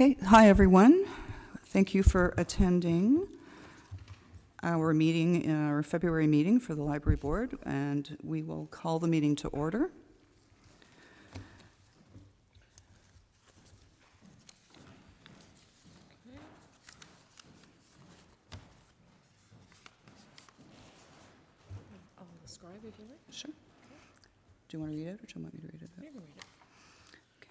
Okay, hi everyone. Thank you for attending our meeting, our February meeting for the Library Board, and we will call the meeting to order. I'll describe if you like. Sure. Do you want to read it, or do you want me to read it? You can read it.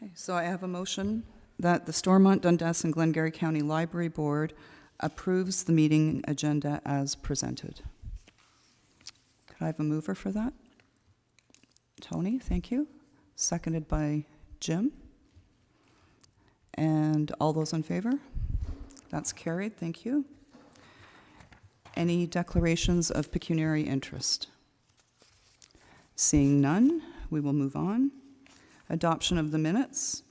Okay, so I have a motion that the Stormont, Dundas, and Glengarry County Library Board approves the meeting agenda as presented. Could I have a mover for that? Tony, thank you. Seconded by Jim. And all those in favor? That's carried, thank you. Any declarations of pecuniary interest? Seeing none, we will move on. Adoption of the minutes.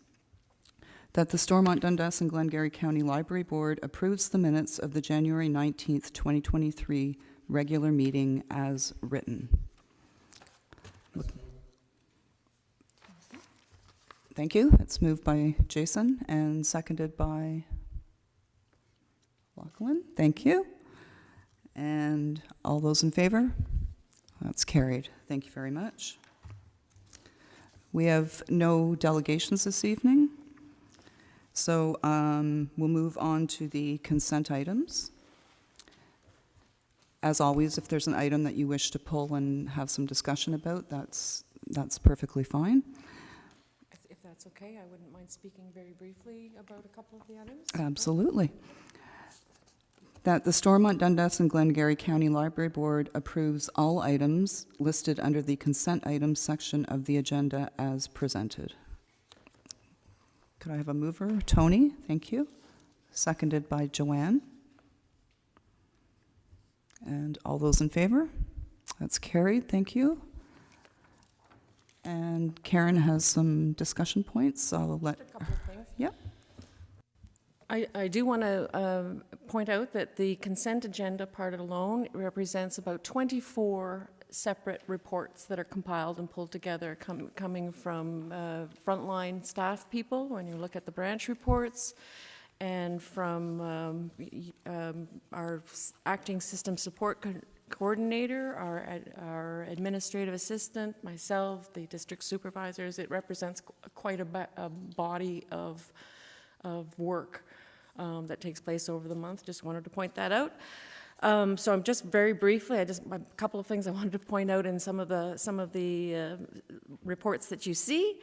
That the Stormont, Dundas, and Glengarry County Library Board approves the minutes of the January 19th, 2023 regular meeting as written. Thank you. It's moved by Jason and seconded by Lachlan. Thank you. And all those in favor? That's carried. Thank you very much. We have no delegations this evening. So we'll move on to the consent items. As always, if there's an item that you wish to pull and have some discussion about, that's perfectly fine. If that's okay, I wouldn't mind speaking very briefly about a couple of the items. Absolutely. That the Stormont, Dundas, and Glengarry County Library Board approves all items listed under the consent items section of the agenda as presented. Could I have a mover? Tony, thank you. Seconded by Joanne. And all those in favor? That's carried, thank you. And Karen has some discussion points, so I'll let... Just a couple of things. Yep. I do want to point out that the consent agenda part alone represents about 24 separate reports that are compiled and pulled together coming from frontline staff people when you look at the branch reports, and from our acting system support coordinator, our administrative assistant, myself, the district supervisors. It represents quite a body of work that takes place over the month. Just wanted to point that out. So I'm just very briefly, a couple of things I wanted to point out in some of the reports that you see.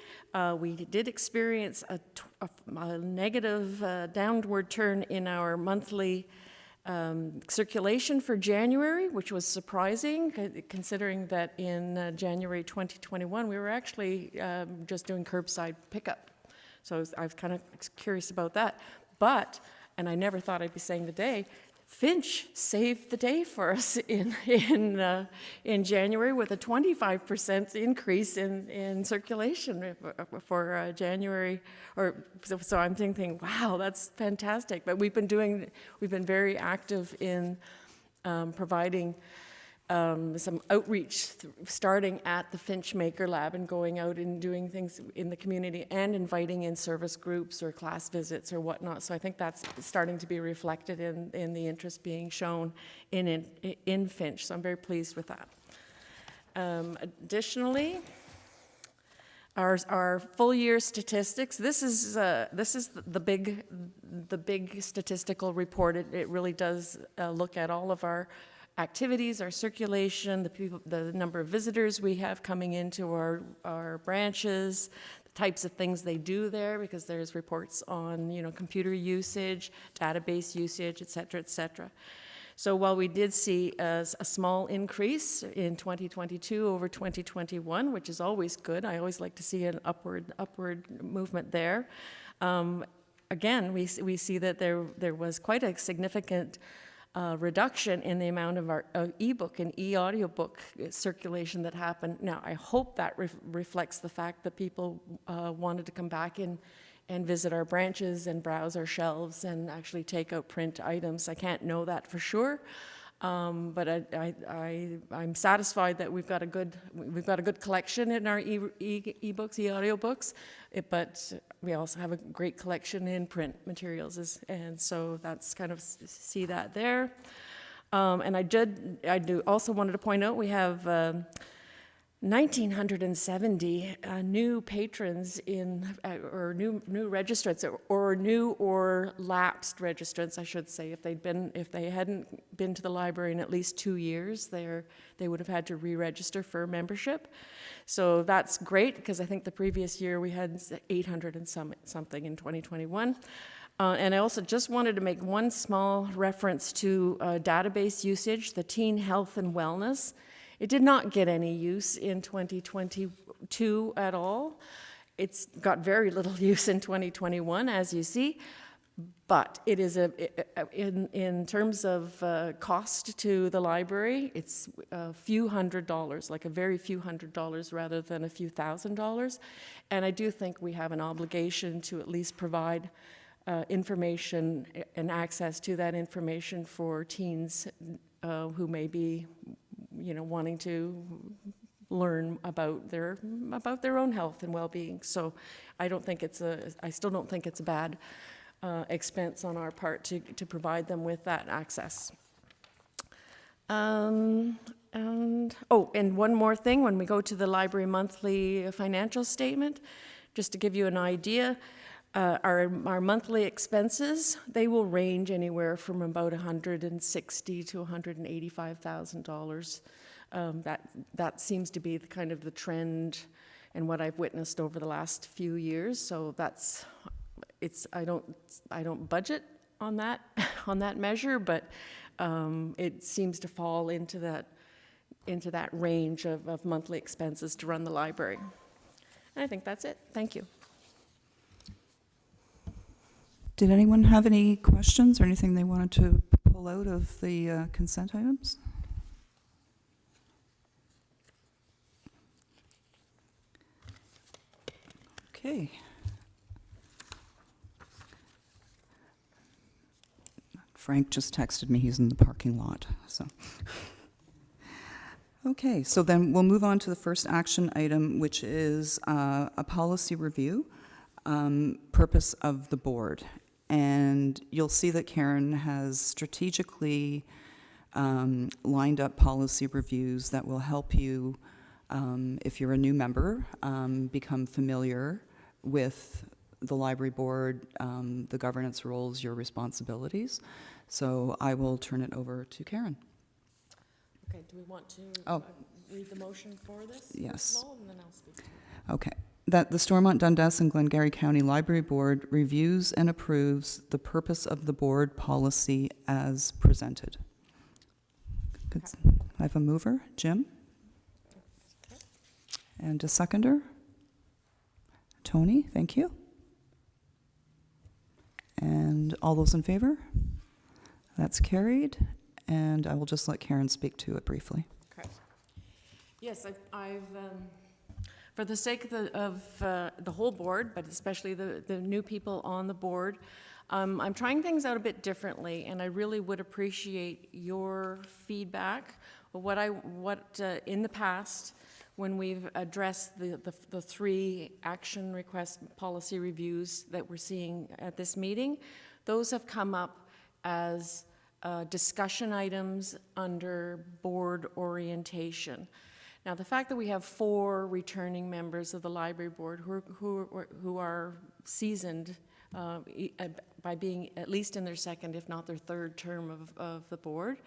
We did experience a negative downward turn in our monthly circulation for January, which was surprising, considering that in January 2021 we were actually just doing curbside pickup. So I was kind of curious about that. But, and I never thought I'd be saying today, Finch saved the day for us in January with a 25% increase in circulation for January. So I'm thinking, wow, that's fantastic. But we've been very active in providing some outreach, starting at the Finch Maker Lab and going out and doing things in the community and inviting in service groups or class visits or whatnot. So I think that's starting to be reflected in the interest being shown in Finch. So I'm very pleased with that. Additionally, our full year statistics. This is the big statistical report. It really does look at all of our activities, our circulation, the number of visitors we have coming into our branches, the types of things they do there, because there's reports on computer usage, database usage, et cetera, et cetera. So while we did see a small increase in 2022 over 2021, which is always good, I always like to see an upward movement there. Again, we see that there was quite a significant reduction in the amount of our e-book and e-audiobook circulation that happened. Now, I hope that reflects the fact that people wanted to come back and visit our branches and browse our shelves and actually take out print items. I can't know that for sure, but I'm satisfied that we've got a good collection in our e-books, e-audiobooks. But we also have a great collection in print materials, and so that's kind of see that there. And I do also wanted to point out we have 1,970 new patrons or new registrants, or new or lapsed registrants, I should say. If they hadn't been to the library in at least 2 years, they would have had to re-register for membership. So that's great, because I think the previous year we had 800 and something in 2021. And I also just wanted to make one small reference to database usage, the Teen Health and Wellness. It did not get any use in 2022 at all. It's got very little use in 2021, as you see, but it is in terms of cost to the library, it's a few $100s, like a very few $100s rather than a few $1,000s. And I do think we have an obligation to at least provide information and access to that information for teens who may be, wanting to learn about their own health and well-being. So I still don't think it's a bad expense on our part to provide them with that access. And one more thing, when we go to the library monthly financial statement, just to give you an idea, our monthly expenses, they will range anywhere from about $160,000 to $185,000. That seems to be kind of the trend and what I've witnessed over the last few years. So I don't budget on that measure, but it seems to fall into that range of monthly expenses to run the library. And I think that's it. Thank you. Did anyone have any questions or anything they wanted to pull out of the consent items? Okay. Frank just texted me he's in the parking lot, so. Okay, so then we'll move on to the first action item, which is a policy review, purpose of the board. And you'll see that Karen has strategically lined up policy reviews that will help you, if you're a new member, become familiar with the library board, the governance roles, your responsibilities. So I will turn it over to Karen. Okay, do we want to read the motion for this? Yes. First of all, and then I'll speak to it. Okay. That the Stormont, Dundas, and Glengarry County Library Board reviews and approves the purpose of the board policy as presented. Good. I have a mover, Jim. Okay. And a seconder, Tony. Thank you. And all those in favor? That's carried. And I will just let Karen speak to it briefly. Okay. Yes, I've for the sake of the whole board, but especially the new people on the board, I'm trying things out a bit differently, and I really would appreciate your feedback. What in the past, when we've addressed the 3 action request policy reviews that we're seeing at this meeting, those have come up as discussion items under board orientation. Now, the fact that we have 4 returning members of the library board who are seasoned by being at least in their second, if not their third term of the board,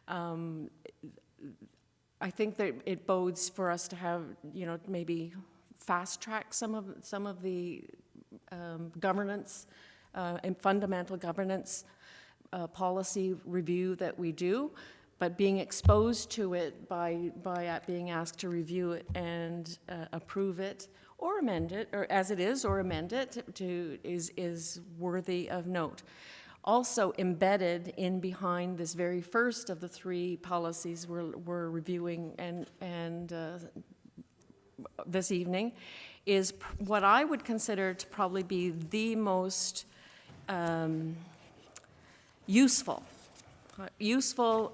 I think that it bodes for us to have, maybe fast track some of the governance and fundamental governance policy review that we do. But being exposed to it by being asked to review it and approve it or amend it, or as it is, or amend it is worthy of note. Also embedded in behind this very first of the 3 policies we're reviewing and this evening is what I would consider to probably be the most useful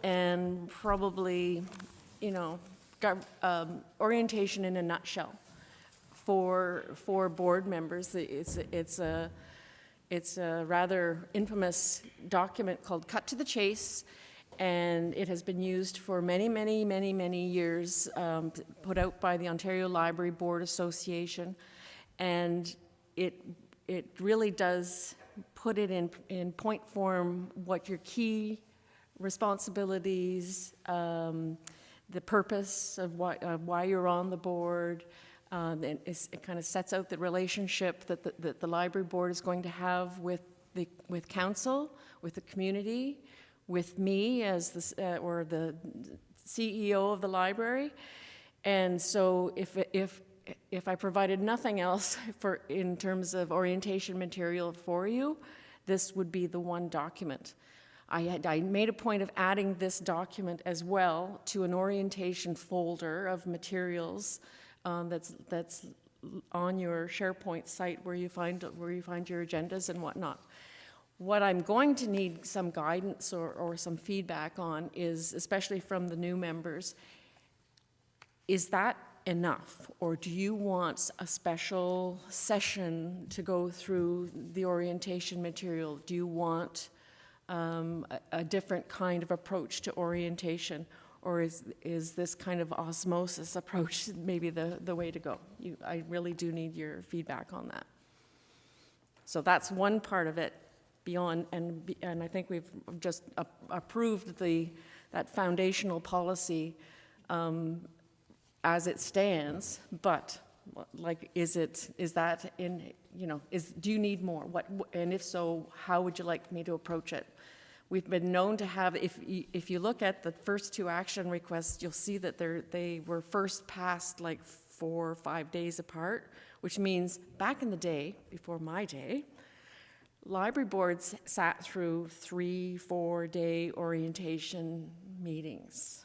and probably, orientation in a nutshell for board members. It's a rather infamous document called Cut to the Chase, and it has been used for many years, put out by the Ontario Library Board Association, and it really does put it in point form what your key responsibilities, the purpose of why you're on the board. It kind of sets out the relationship that the library board is going to have with council, with the community, with me as the CEO of the library. And so if I provided nothing else in terms of orientation material for you, this would be the one document. I made a point of adding this document as well to an orientation folder of materials that's on your SharePoint site where you find your agendas and whatnot. What I'm going to need some guidance or some feedback on is, especially from the new members, is that enough, or do you want a special session to go through the orientation material? Do you want a different kind of approach to orientation, or is this kind of osmosis approach maybe the way to go? I really do need your feedback on that. So that's one part of it. Beyond, and I think we've just approved that foundational policy as it stands, but like, do you need more? And if so, how would you like me to approach it? We've been known to have, if you look at the first two action requests, you'll see that they were first passed like 4 or 5 days apart, which means back in the day, before my day, library boards sat through 3-4 day orientation meetings.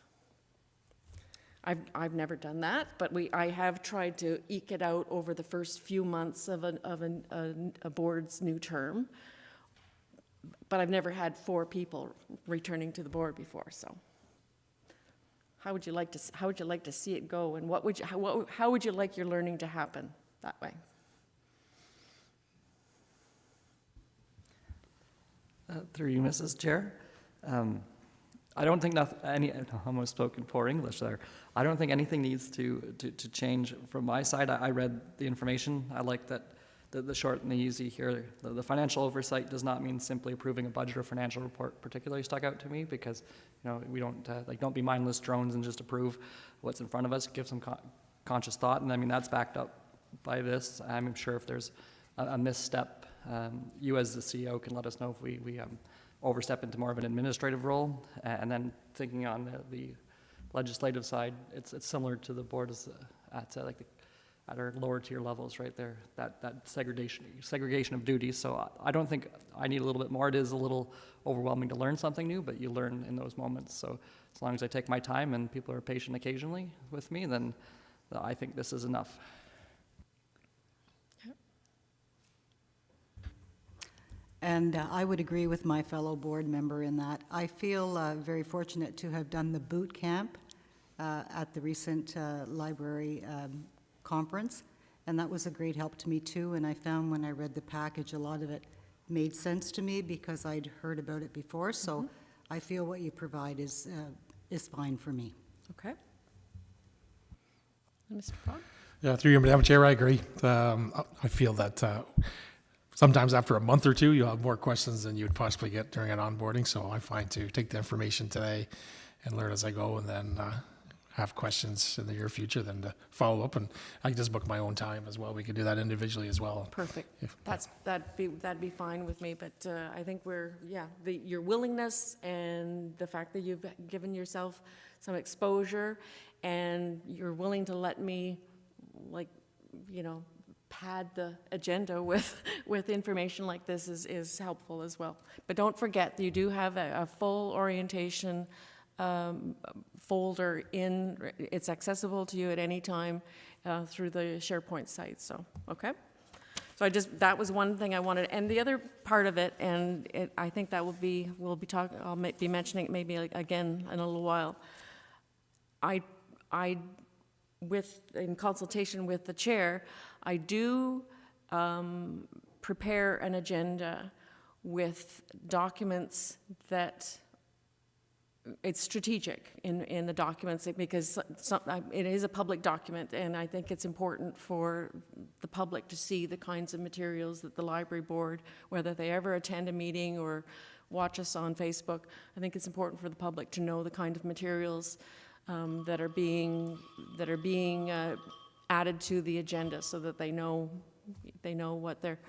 I've never done that, but I have tried to eke it out over the first few months of a board's new term, but I've never had 4 people returning to the board before. So, how would you like to see it go, and how would you like your learning to happen that way? Through you, Mrs. Chair. I don't think I almost spoke in poor English there. I don't think anything needs to change from my side. I read the information. I like that the short and the easy here. The financial oversight does not mean simply approving a budget or financial report. Particularly stuck out to me because we don't be mindless drones and just approve what's in front of us. Give some conscious thought, and I mean that's backed up by this. I'm sure if there's a misstep, you as the CEO can let us know if we overstep into more of an administrative role. And then thinking on the legislative side, it's similar to the board at our lower tier levels right there, that segregation of duties. So I don't think I need a little bit more. It is a little overwhelming to learn something new, but you learn in those moments. So as long as I take my time and people are patient occasionally with me, then I think this is enough. And I would agree with my fellow board member in that. I feel very fortunate to have done the boot camp at the recent library conference, and that was a great help to me too. And I found when I read the package, a lot of it made sense to me because I'd heard about it before. So I feel what you provide is fine for me. Okay. Mr. Fogg? Yeah, through you, Madam Chair, I agree. I feel that sometimes after a month or two, you'll have more questions than you would possibly get during an onboarding. So I'm fine to take the information today and learn as I go, and then have questions in the near future, then to follow up. And I can just book my own time as well. We could do that individually as well. Perfect. That'd be fine with me. But I think your willingness and the fact that you've given yourself some exposure, and you're willing to let me, pad the agenda with information like this is helpful as well. But don't forget, you do have a full orientation folder it's accessible to you at any time through the SharePoint site. So, okay. So that was one thing I wanted. And the other part of it, and I think that we'll be mentioning it maybe again in a little while. I in consultation with the chair, I do prepare an agenda with documents that it's strategic in the documents, because it is a public document, and I think it's important for the public to see the kinds of materials that the library board, whether they ever attend a meeting or watch us on Facebook, I think it's important for the public to know the kind of materials that are being added to the agenda, so that they know what they're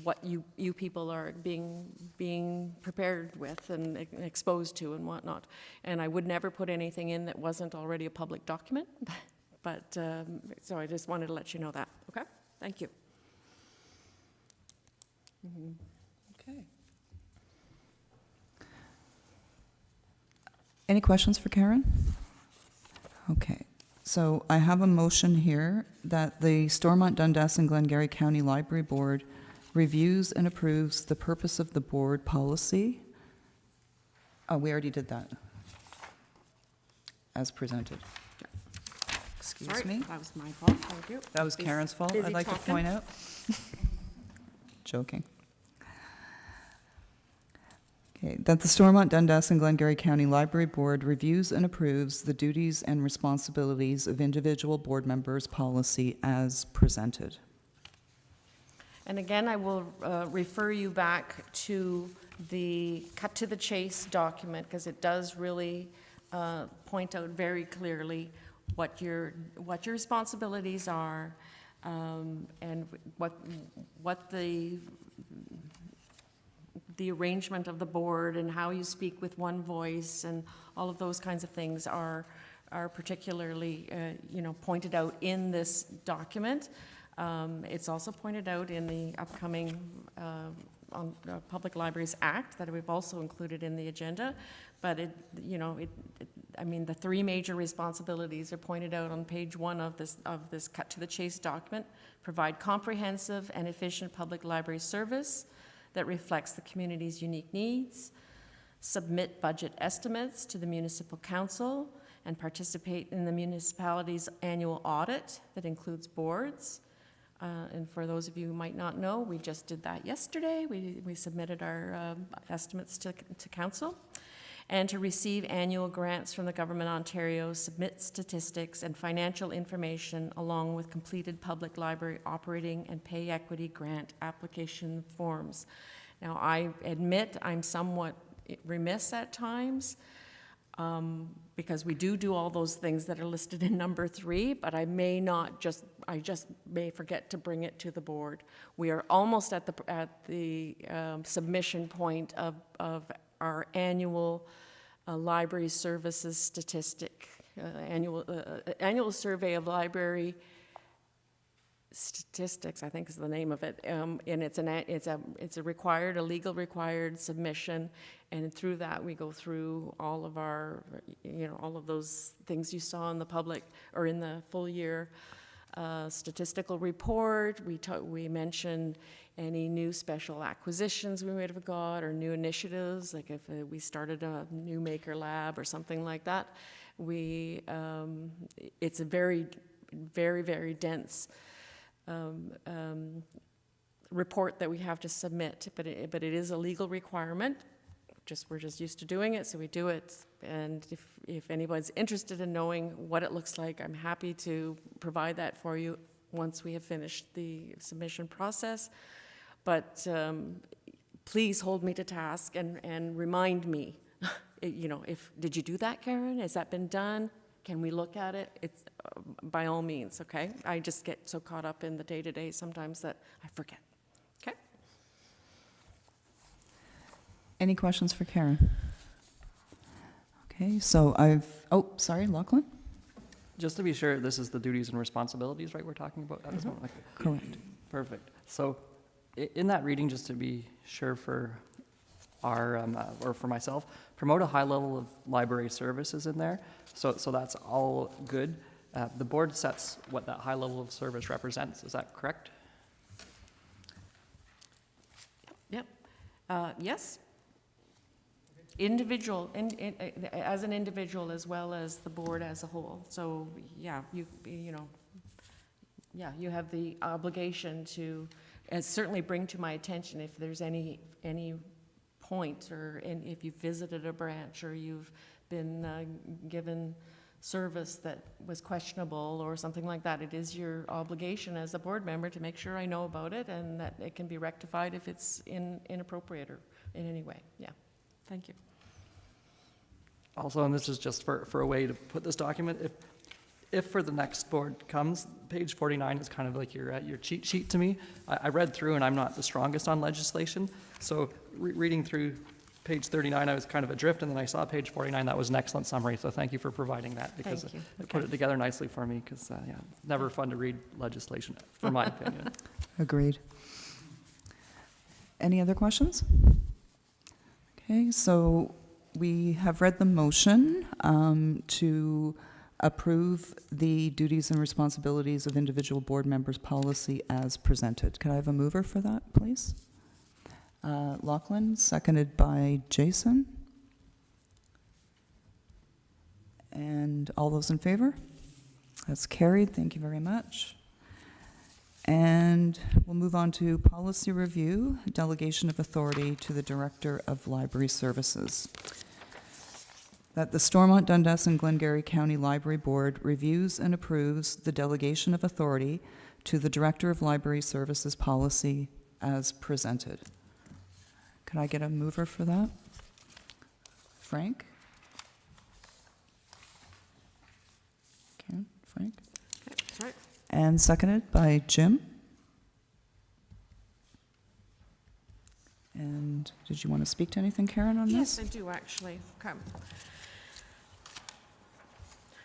what you people are being prepared with and exposed to and whatnot. And I would never put anything in that wasn't already a public document, but so I just wanted to let you know that. Okay, thank you. Okay. Any questions for Karen? Okay. So I have a motion here that the Stormont, Dundas, and Glengarry County Library Board reviews and approves the purpose of the board policy. Oh, we already did that. As presented. Excuse Sorry, me. that was my fault. Thank you. That was Karen's fault, Busy I'd like to talking. point out. Joking. Okay, that the Stormont, Dundas, and Glengarry County Library Board reviews and approves the duties and responsibilities of individual board members' policy as presented. And again, I will refer you back to the cut to the chase document, because it does really point out very clearly what your responsibilities are, and what the arrangement of the board and how you speak with one voice and all of those kinds of things are particularly pointed out in this document. It's also pointed out in the upcoming on Public Libraries Act that we've also included in the agenda. But I mean, the three major responsibilities are pointed out on page 1 of this cut to the chase document. Provide comprehensive and efficient public library service that reflects the community's unique needs. Submit budget estimates to the municipal council and participate in the municipality's annual audit that includes boards. And for those of you who might not know, we just did that yesterday. We submitted our estimates to council. And to receive annual grants from the Government of Ontario, submit statistics and financial information along with completed public library operating and pay equity grant application forms. Now, I admit I'm somewhat remiss at times, because we do all those things that are listed in number 3, but I just may forget to bring it to the board. We are almost at the submission point of our annual library services statistic, annual survey of library statistics, I think is the name of it, and it's a legal required submission, and through that we go through all of our, all of those things you saw in the public or in the full year statistical report. We mentioned any new special acquisitions we might have got, or new initiatives, like if we started a new maker lab or something like that. It's a very, very, very dense report that we have to submit, but it is a legal requirement. We're just used to doing it, so we do it. And if anybody's interested in knowing what it looks like, I'm happy to provide that for you once we have finished the submission process. But please hold me to task and remind me, did you do that, Karen? Has that been done? Can we look at it? It's by all means, okay? I just get so caught up in the day-to-day sometimes that I forget. Okay? Any questions for Karen? Okay, so sorry, Lachlan? Just to be sure, this is the duties and responsibilities, right, we're talking about at this moment? Okay. Correct. Perfect. So in that reading, just to be sure for our, or for myself, promote a high level of library services in there. So that's all good. The board sets what that high level of service represents. Is that correct? Yep. Yes? as an individual as well as the board as a whole. So, yeah, you have the obligation to certainly bring to my attention if there's any point, or if you've visited a branch or you've been given service that was questionable or something like that. It is your obligation as a board member to make sure I know about it and that it can be rectified if it's inappropriate or in any way. Yeah, thank you. Also, and this is just for a way to put this document, if for the next board comes, page 49 is kind of like your cheat sheet to me. I read through and I'm not the strongest on legislation, so reading through page 39, I was kind of adrift, and then I saw page 49. That was an excellent summary, so thank you for providing that, because Thank you. it put it together nicely for me, because, yeah, it's never fun to read legislation, for my opinion. Agreed. Any other questions? Okay, so we have read the motion to approve the duties and responsibilities of individual board members policy as presented. Could I have a mover for that, please? Lachlan, seconded by Jason. And all those in favor? That's carried. Thank you very much. And we'll move on to policy review, delegation of authority to the Director of Library Services. That the Stormont, Dundas, and Glengarry County Library Board reviews and approves the delegation of authority to the Director of Library Services policy as presented. Could I get a mover for that? Frank? Okay, Frank. Okay, that's right. And seconded by Jim. And did you want to speak to anything, Karen, on Yes, this? I do, actually. Okay.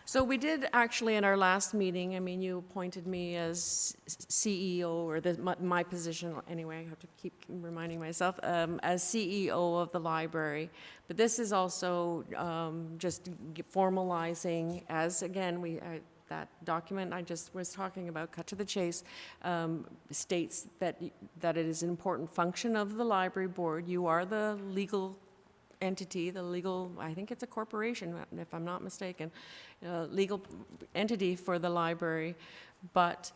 So we did actually in our last meeting, I mean, you appointed me as CEO, or my position, anyway, I have to keep reminding myself, as CEO of the library. But this is also just formalizing, as again, that document I just was talking about, cut to the chase, states that it is an important function of the library board. You are the legal entity, I think it's a corporation, if I'm not mistaken, legal entity for the library, but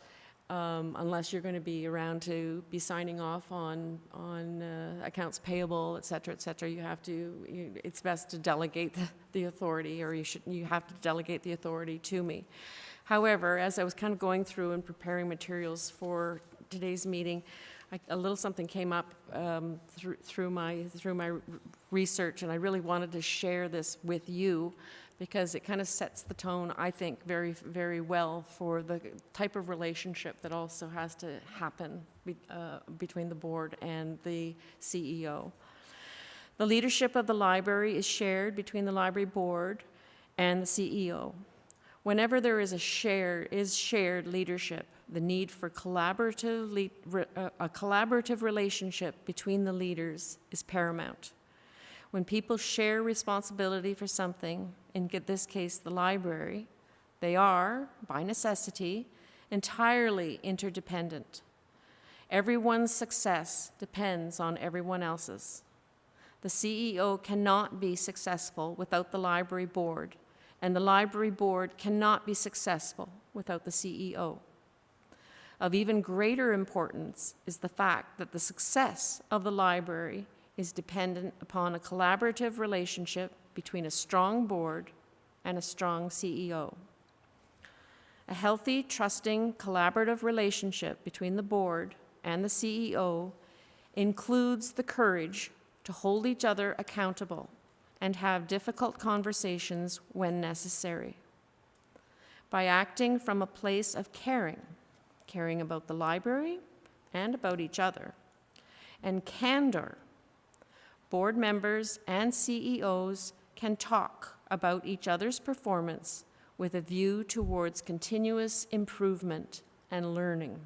unless you're going to be around to be signing off on accounts payable, et cetera, it's best to delegate the authority, or you have to delegate the authority to me. However, as I was kind of going through and preparing materials for today's meeting, a little something came up through my research, and I really wanted to share this with you because it kind of sets the tone, I think, very, very well for the type of relationship that also has to happen between the board and the CEO. The leadership of the library is shared between the library board and the CEO. Whenever there is shared leadership, the need for a collaborative relationship between the leaders is paramount. When people share responsibility for something, in this case the library, they are, by necessity, entirely interdependent. Everyone's success depends on everyone else's. The CEO cannot be successful without the library board, and the library board cannot be successful without the CEO. Of even greater importance is the fact that the success of the library is dependent upon a collaborative relationship between a strong board and a strong CEO. A healthy, trusting, collaborative relationship between the board and the CEO includes the courage to hold each other accountable and have difficult conversations when necessary. By acting from a place of caring about the library and about each other, and candor, board members and CEOs can talk about each other's performance with a view towards continuous improvement and learning.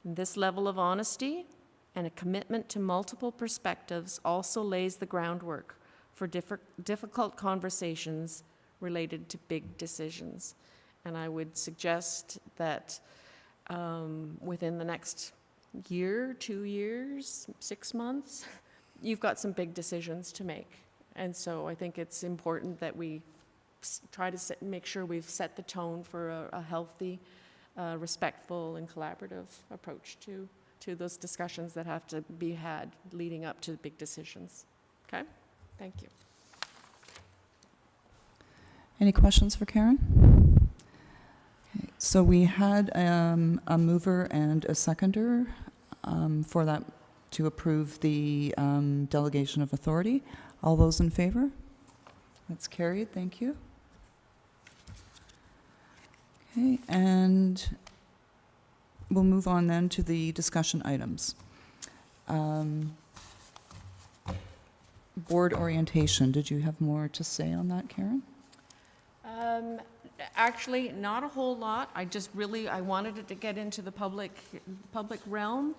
And this level of honesty and a commitment to multiple perspectives also lays the groundwork for difficult conversations related to big decisions. And I would suggest that within the next year, 2 years, 6 months, you've got some big decisions to make. And so I think it's important that we try to make sure we've set the tone for a healthy, respectful, and collaborative approach to those discussions that have to be had leading up to big decisions. Okay? Thank you. Any questions for Karen? Okay, so we had a mover and a seconder for that to approve the delegation of authority. All those in favor? That's carried. Thank you. Okay, and we'll move on then to the discussion items. Board orientation. Did you have more to say on that, Karen? Actually, not a whole lot. I wanted it to get into the public realm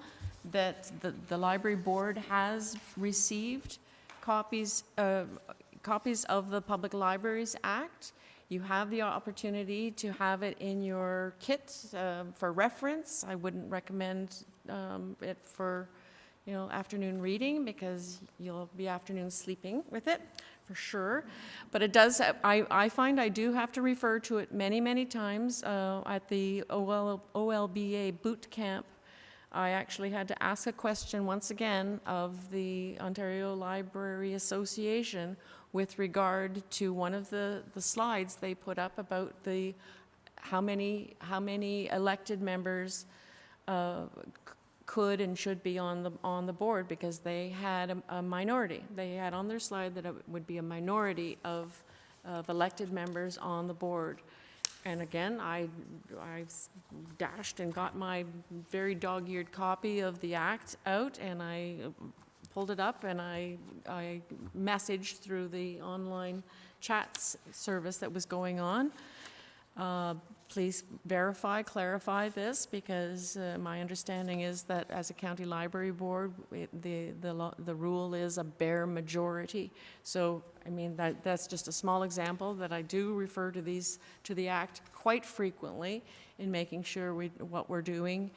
that the library board has received copies of the Public Libraries Act. You have the opportunity to have it in your kit for reference. I wouldn't recommend it for afternoon reading, because you'll be afternoon sleeping with it, for sure. But it does, I find I do have to refer to it many, many times. At the OLBA boot camp, I actually had to ask a question once again of the Ontario Library Association with regard to one of the slides they put up about how many elected members could and should be on the board, because they had a minority. They had on their slide that it would be a minority of elected members on the board. And again, I dashed and got my very dog-eared copy of the act out, and I pulled it up, and I messaged through the online chats service that was going on. Please verify, clarify this, because my understanding is that as a county library board, the rule is a bare majority. So, I mean, that's just a small example that I do refer to the Act quite frequently in making sure what we're doing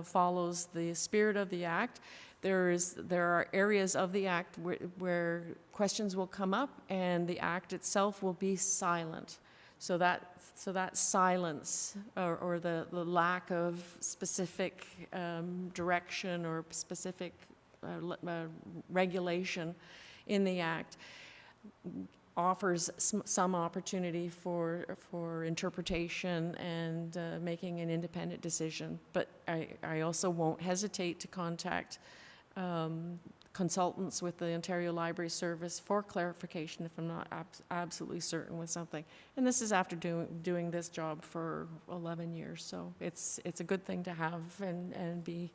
follows the spirit of the Act. There are areas of the Act where questions will come up, and the Act itself will be silent. So that silence or the lack of specific direction or specific regulation in the Act offers some opportunity for interpretation and making an independent decision. But I also won't hesitate to contact consultants with the Ontario Library Service for clarification if I'm not absolutely certain with something. And this is after doing this job for 11 years, so it's a good thing to have and be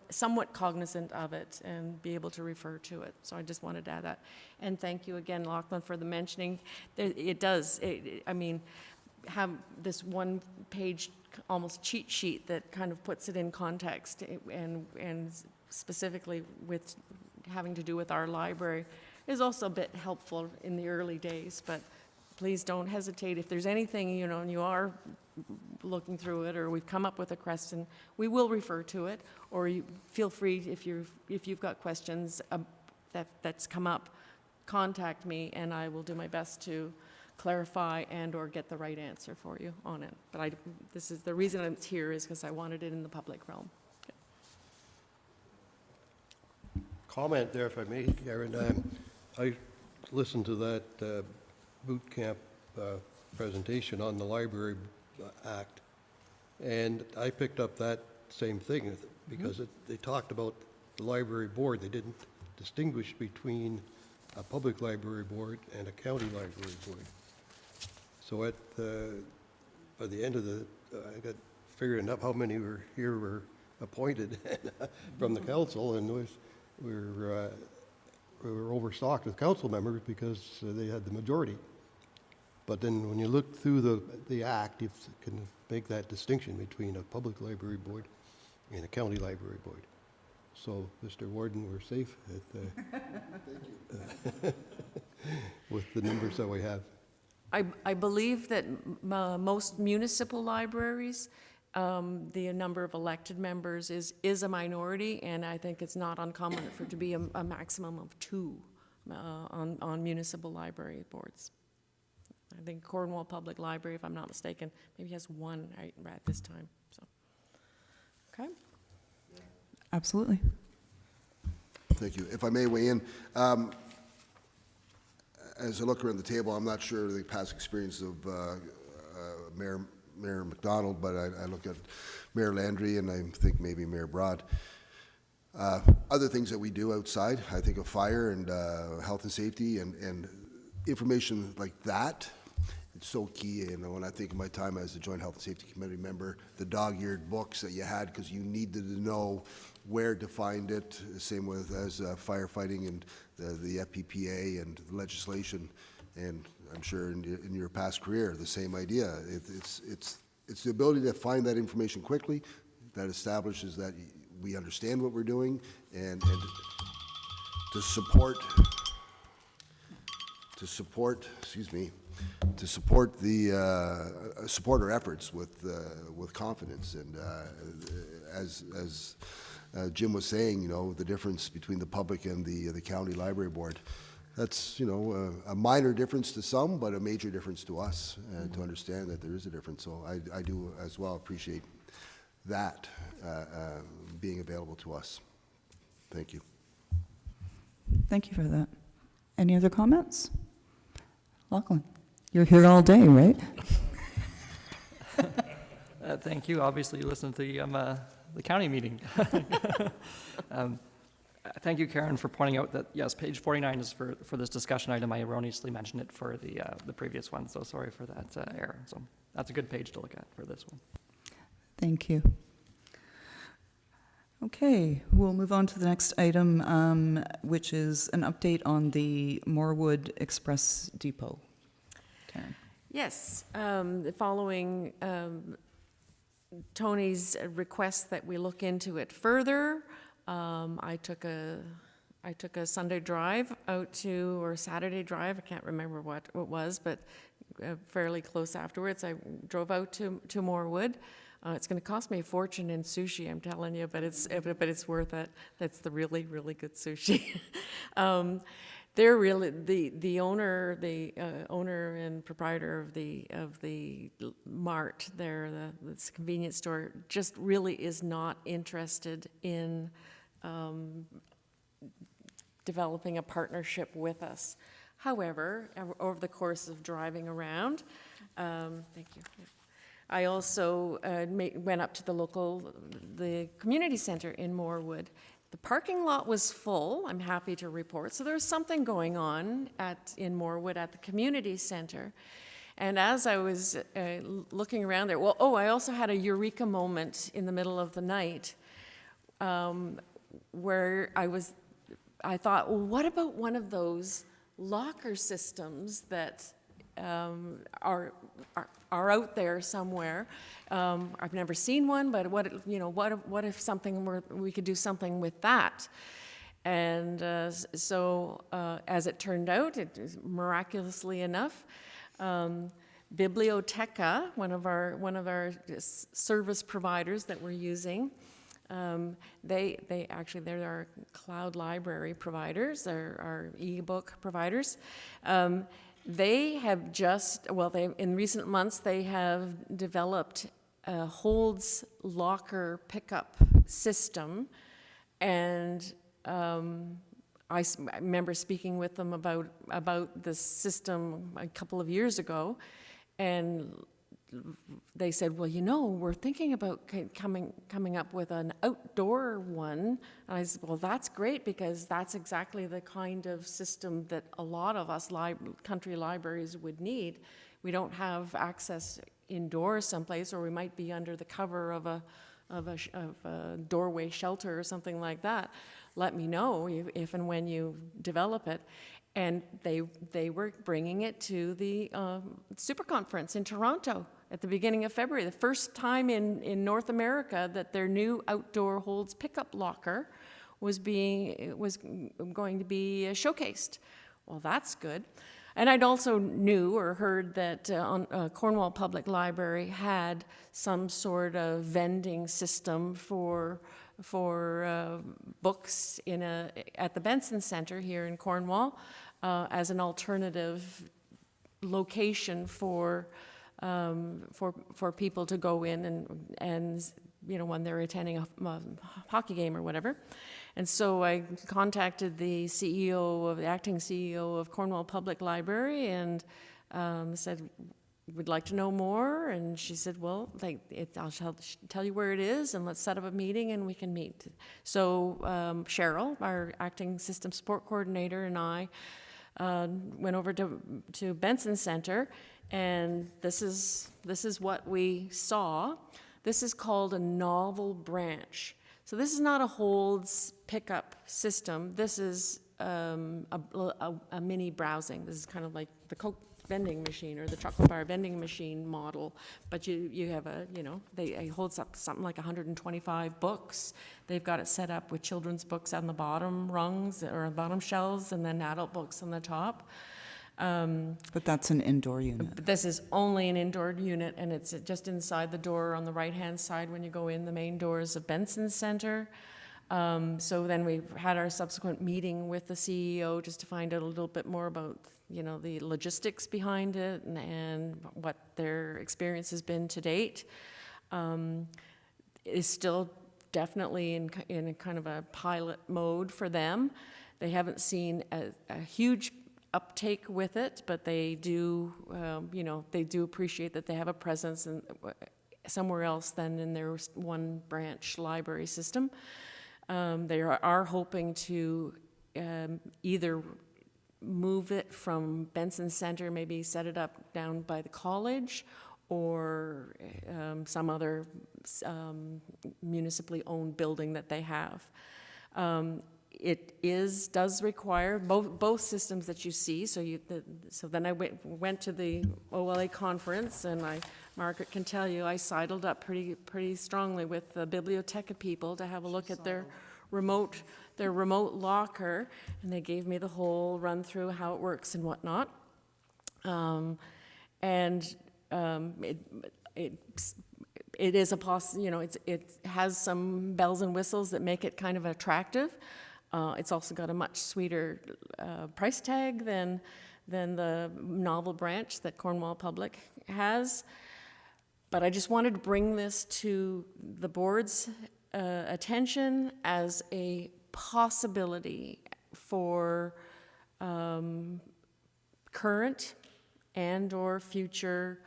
somewhat cognizant of it and be able to refer to it. So I just wanted to add that. And thank you again, Lachlan, for the mentioning. I mean, have this one-page almost cheat sheet that kind of puts it in context, and specifically with having to do with our library is also a bit helpful in the early days. But please don't hesitate if there's anything, and you are looking through it, or we've come up with a question, we will refer to it, or you feel free, if you've got questions that's come up, contact me, and I will do my best to clarify and or get the right answer for you on it. But this is the reason I'm here, is because I wanted it in the public realm. Comment there, if I may, Karen. I listened to that boot camp presentation on the Library Act, and I picked up that same thing, because they talked about the library board. They didn't distinguish between a public library board and a county library board. So by the end of I got figuring up how many were appointed from the council, and we were overstocked with council members because they had the majority. But then when you look through the Act, you can make that distinction between a public library board and a county library board. So, Mr. Warden, we're safe with the numbers that we have. I believe that most municipal libraries the number of elected members is a minority, and I think it's not uncommon for it to be a maximum of 2 on municipal library boards. I think Cornwall Public Library, if I'm not mistaken, maybe has 1 right at this time. So, okay. Absolutely. Thank you. If I may weigh in, as I look around the table, I'm not sure the past experience of Mayor McDonald, but I look at Mayor Landry and I think maybe Mayor Broad. Other things that we do outside, I think of fire and health and safety and information like that. It's so key, and when I think of my time as a Joint Health and Safety Committee member, the dog-eared books that you had because you needed to know where to find it, same with as firefighting and the FPPA and the legislation, and I'm sure in your past career, the same idea. It's the ability to find that information quickly that establishes that we understand what we're doing and to support, support our efforts with confidence. And as Jim was saying, you know, the difference between the public and the county library board, that's, you know, a minor difference to some, but a major difference to us, to understand that there is a difference. So I do as well appreciate that being available to us. Thank you. Thank you for that. Any other comments? Lachlan, you're here all day, right? Thank you. Obviously, you listened to the county meeting. Thank you, Karen, for pointing out that, yes, page 49 is for this discussion item. I erroneously mentioned it for the previous one, so sorry for that error. So that's a good page to look at for this one. Thank you. Okay, we'll move on to the next item, which is an update on the Morewood Express Depot. Karen. Yes, following Tony's request that we look into it further, I took a Sunday drive out to, or Saturday drive, I can't remember what it was, but fairly close afterwards. I drove out to Morewood. It's going to cost me a fortune in sushi, I'm telling you, but it's worth it. That's the really, really good sushi. They're really the owner and proprietor of the mart there, this convenience store, just really is not interested in developing a partnership with us. However, over the course of driving around, thank you. I also went up to the community center in Morewood. The parking lot was full, I'm happy to report. So there was something going on in Morewood at the community center. And as I was looking around there, I also had a eureka moment in the middle of the night where I thought, well, what about one of those locker systems that are out there somewhere? I've never seen one, but what if we could do something with that? And so as it turned out, miraculously enough, Biblioteca, one of our service providers that we're using, they're our cloud library providers, they're our e-book providers. They have in recent months, they have developed a holds locker pickup system. And I remember speaking with them about this system a couple of years ago. And they said, well, we're thinking about coming up with an outdoor one. And I said, well, that's great, because that's exactly the kind of system that a lot of us country libraries would need. We don't have access indoors someplace, or we might be under the cover of a doorway shelter or something like that. Let me know if and when you develop it. And they were bringing it to the Super Conference in Toronto at the beginning of February, the first time in North America that their new outdoor holds pickup locker was going to be showcased. Well, that's good. And I'd also knew or heard that Cornwall Public Library had some sort of vending system for books at the Benson Center here in Cornwall as an alternative location for people to go in and when they're attending a hockey game or whatever. And so I contacted the acting CEO of Cornwall Public Library and said, "We'd like to know more." And she said, "Well, I'll tell you where it is, and let's set up a meeting and we can meet." So Cheryl, our acting system support coordinator, and I went over to Benson Center, and this is what we saw. This is called a novel branch. So this is not a holds pickup system. This is a mini browsing. This is kind of like the Coke vending machine or the chocolate bar vending machine model, but you have it holds up something like 125 books. They've got it set up with children's books on the bottom rungs or bottom shelves, and then adult books on the top. But that's an indoor unit. This is only an indoor unit, and it's just inside the door on the right-hand side when you go in the main doors of Benson Center. So then we had our subsequent meeting with the CEO just to find out a little bit more about, the logistics behind it and what their experience has been to date. It's still definitely in a kind of a pilot mode for them. They haven't seen a huge uptake with it, but they do, they do appreciate that they have a presence somewhere else than in their one branch library system. They are hoping to either move it from Benson Center, maybe set it up down by the college, or some other municipally owned building that they have. It does require both systems that you see. So then I went to the OLA conference, and Margaret can tell you, I sidled up pretty strongly with the Biblioteca people to have a look at their remote locker, and they gave me the whole run through how it works and whatnot. It is it has some bells and whistles that make it kind of attractive. It's also got a much sweeter price tag than the novel branch that Cornwall Public has. But I just wanted to bring this to the board's attention as a possibility for current and or future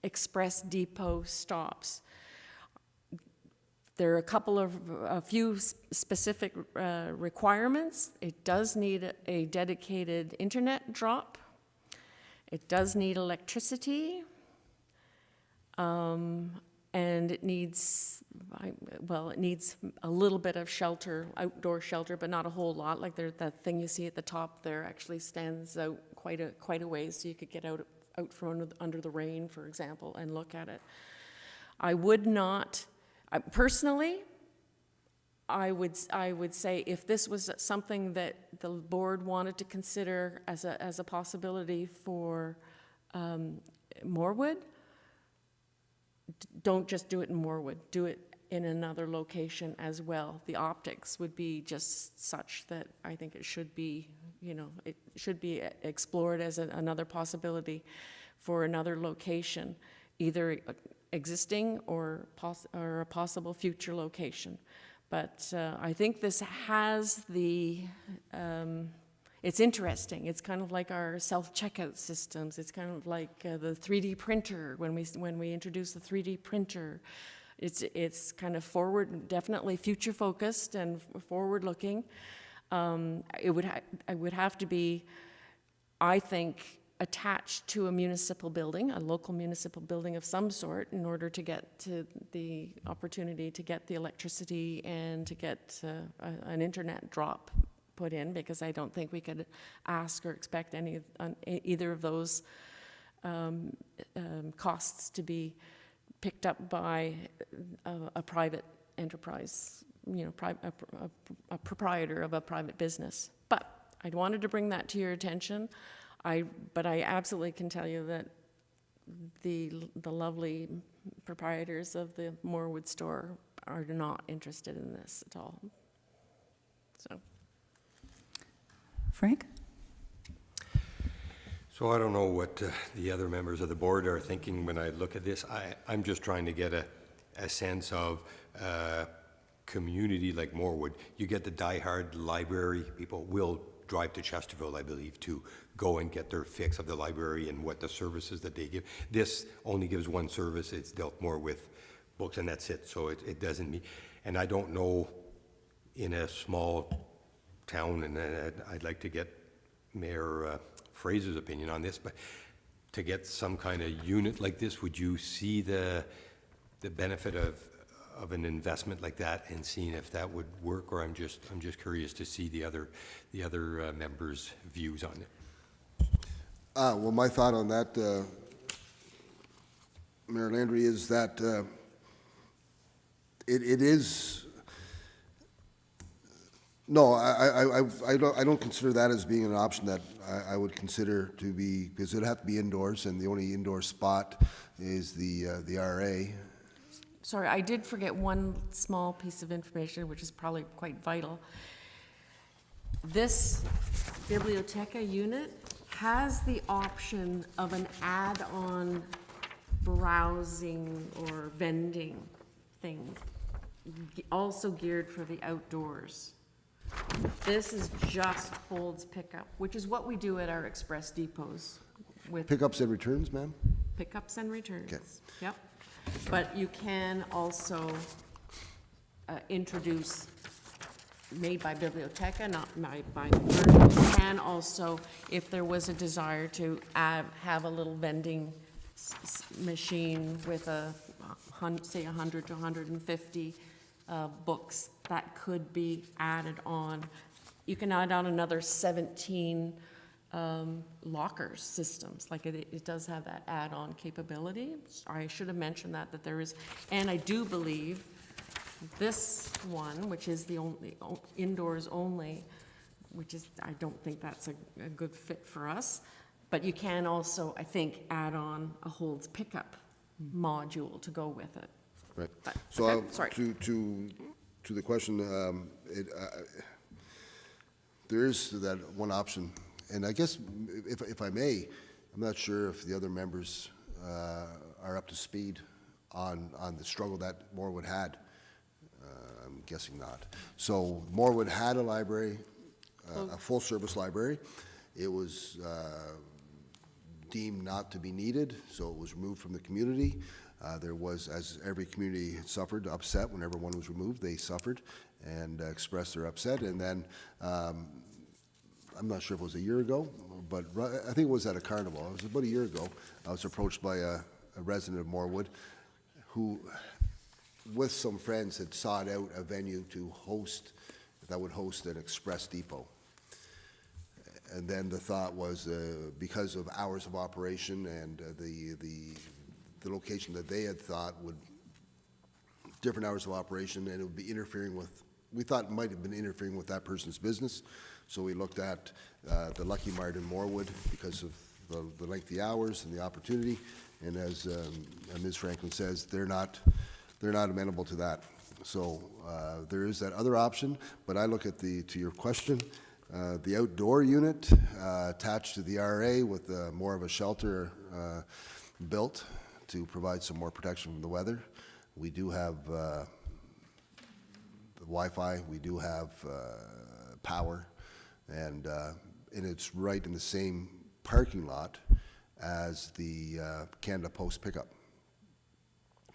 express depot stops. There are a few specific requirements. It does need a dedicated internet drop. It does need electricity. And it needs a little bit of shelter, outdoor shelter, but not a whole lot. Like that thing you see at the top there actually stands out quite a ways, so you could get out from under the rain, for example, and look at it. I would not. Personally, I would say if this was something that the board wanted to consider as a possibility for Morewood, don't just do it in Morewood. Do it in another location as well. The optics would be just such that I think it should be, it should be explored as another possibility for another location, either existing or a possible future location. But I think this has it's interesting. It's kind of like our self-checkout systems. It's kind of like the 3D printer, when we introduced the 3D printer. It's kind of definitely future-focused and forward-looking. It would have to be, I think, attached to a municipal building, a local municipal building of some sort, in order to get to the opportunity to get the electricity and to get an internet drop put in, because I don't think we could ask or expect either of those costs to be picked up by a private enterprise, a proprietor of a private business. But I wanted to bring that to your attention. But I absolutely can tell you that the lovely proprietors of the Morewood store are not interested in this at all. So, Frank? So I don't know what the other members of the board are thinking when I look at this. I'm just trying to get a sense of community like Morewood. You get the diehard library people will drive to Chesterfield, I believe, to go and get their fix of the library and what the services that they give. This only gives one service. It's dealt more with books, and that's it. So it doesn't mean, and I don't know in a small town, and I'd like to get Mayor Fraser's opinion on this, but to get some kind of unit like this, would you see the benefit of an investment like that and seeing if that would work, or I'm just curious to see the other members' views on it. Well, my thought on that, Mayor Landry, is that it is. No, I don't consider that as being an option that I would consider to be, because it'd have to be indoors, and the only indoor spot is the RA. sorry, I did forget one small piece of information, which is probably quite vital. This Biblioteca unit has the option of an add-on browsing or vending thing, also geared for the outdoors. This is just holds pickup, which is what we do at our express depots with Pickups and returns, ma'am? pickups and returns. Okay. Yep. But you can also introduce, made by Biblioteca, not by the firm. You can also, if there was a desire to have a little vending machine with say 100 to 150 books, that could be added on. You can add on another 17 lockers systems, like it does have that add-on capability. I should have mentioned that there is, and I do believe this one, which is the only indoors only, which is, I don't think that's a good fit for us, but you can also, I think, add on a holds pickup module to go with it. Right. But, So okay, sorry. to the question, there is that one option, and I guess if I may, I'm not sure if the other members are up to speed on the struggle that Morewood had. I'm guessing not. So Morewood had a library, a full-service library. It was deemed not to be needed, so it was removed from the community. There was, as every community suffered, upset whenever one was removed. They suffered and expressed their upset. And then, I'm not sure if it was a year ago, but I think it was at a carnival. It was about a year ago. I was approached by a resident of Morewood who, with some friends, had sought out a venue to host, that would host an express depot. And then the thought was, because of hours of operation and the location that they had thought would, different hours of operation, and it would be interfering with, we thought it might have been interfering with that person's business. So we looked at the Lucky Mart in Morewood because of the lengthy hours and the opportunity. And as Ms. Franklin says, they're not amenable to that. So there is that other option, but I look at to your question, the outdoor unit attached to the RA with more of a shelter built to provide some more protection from the weather. We do have the Wi-Fi, we do have power, and it's right in the same parking lot as the Canada Post pickup.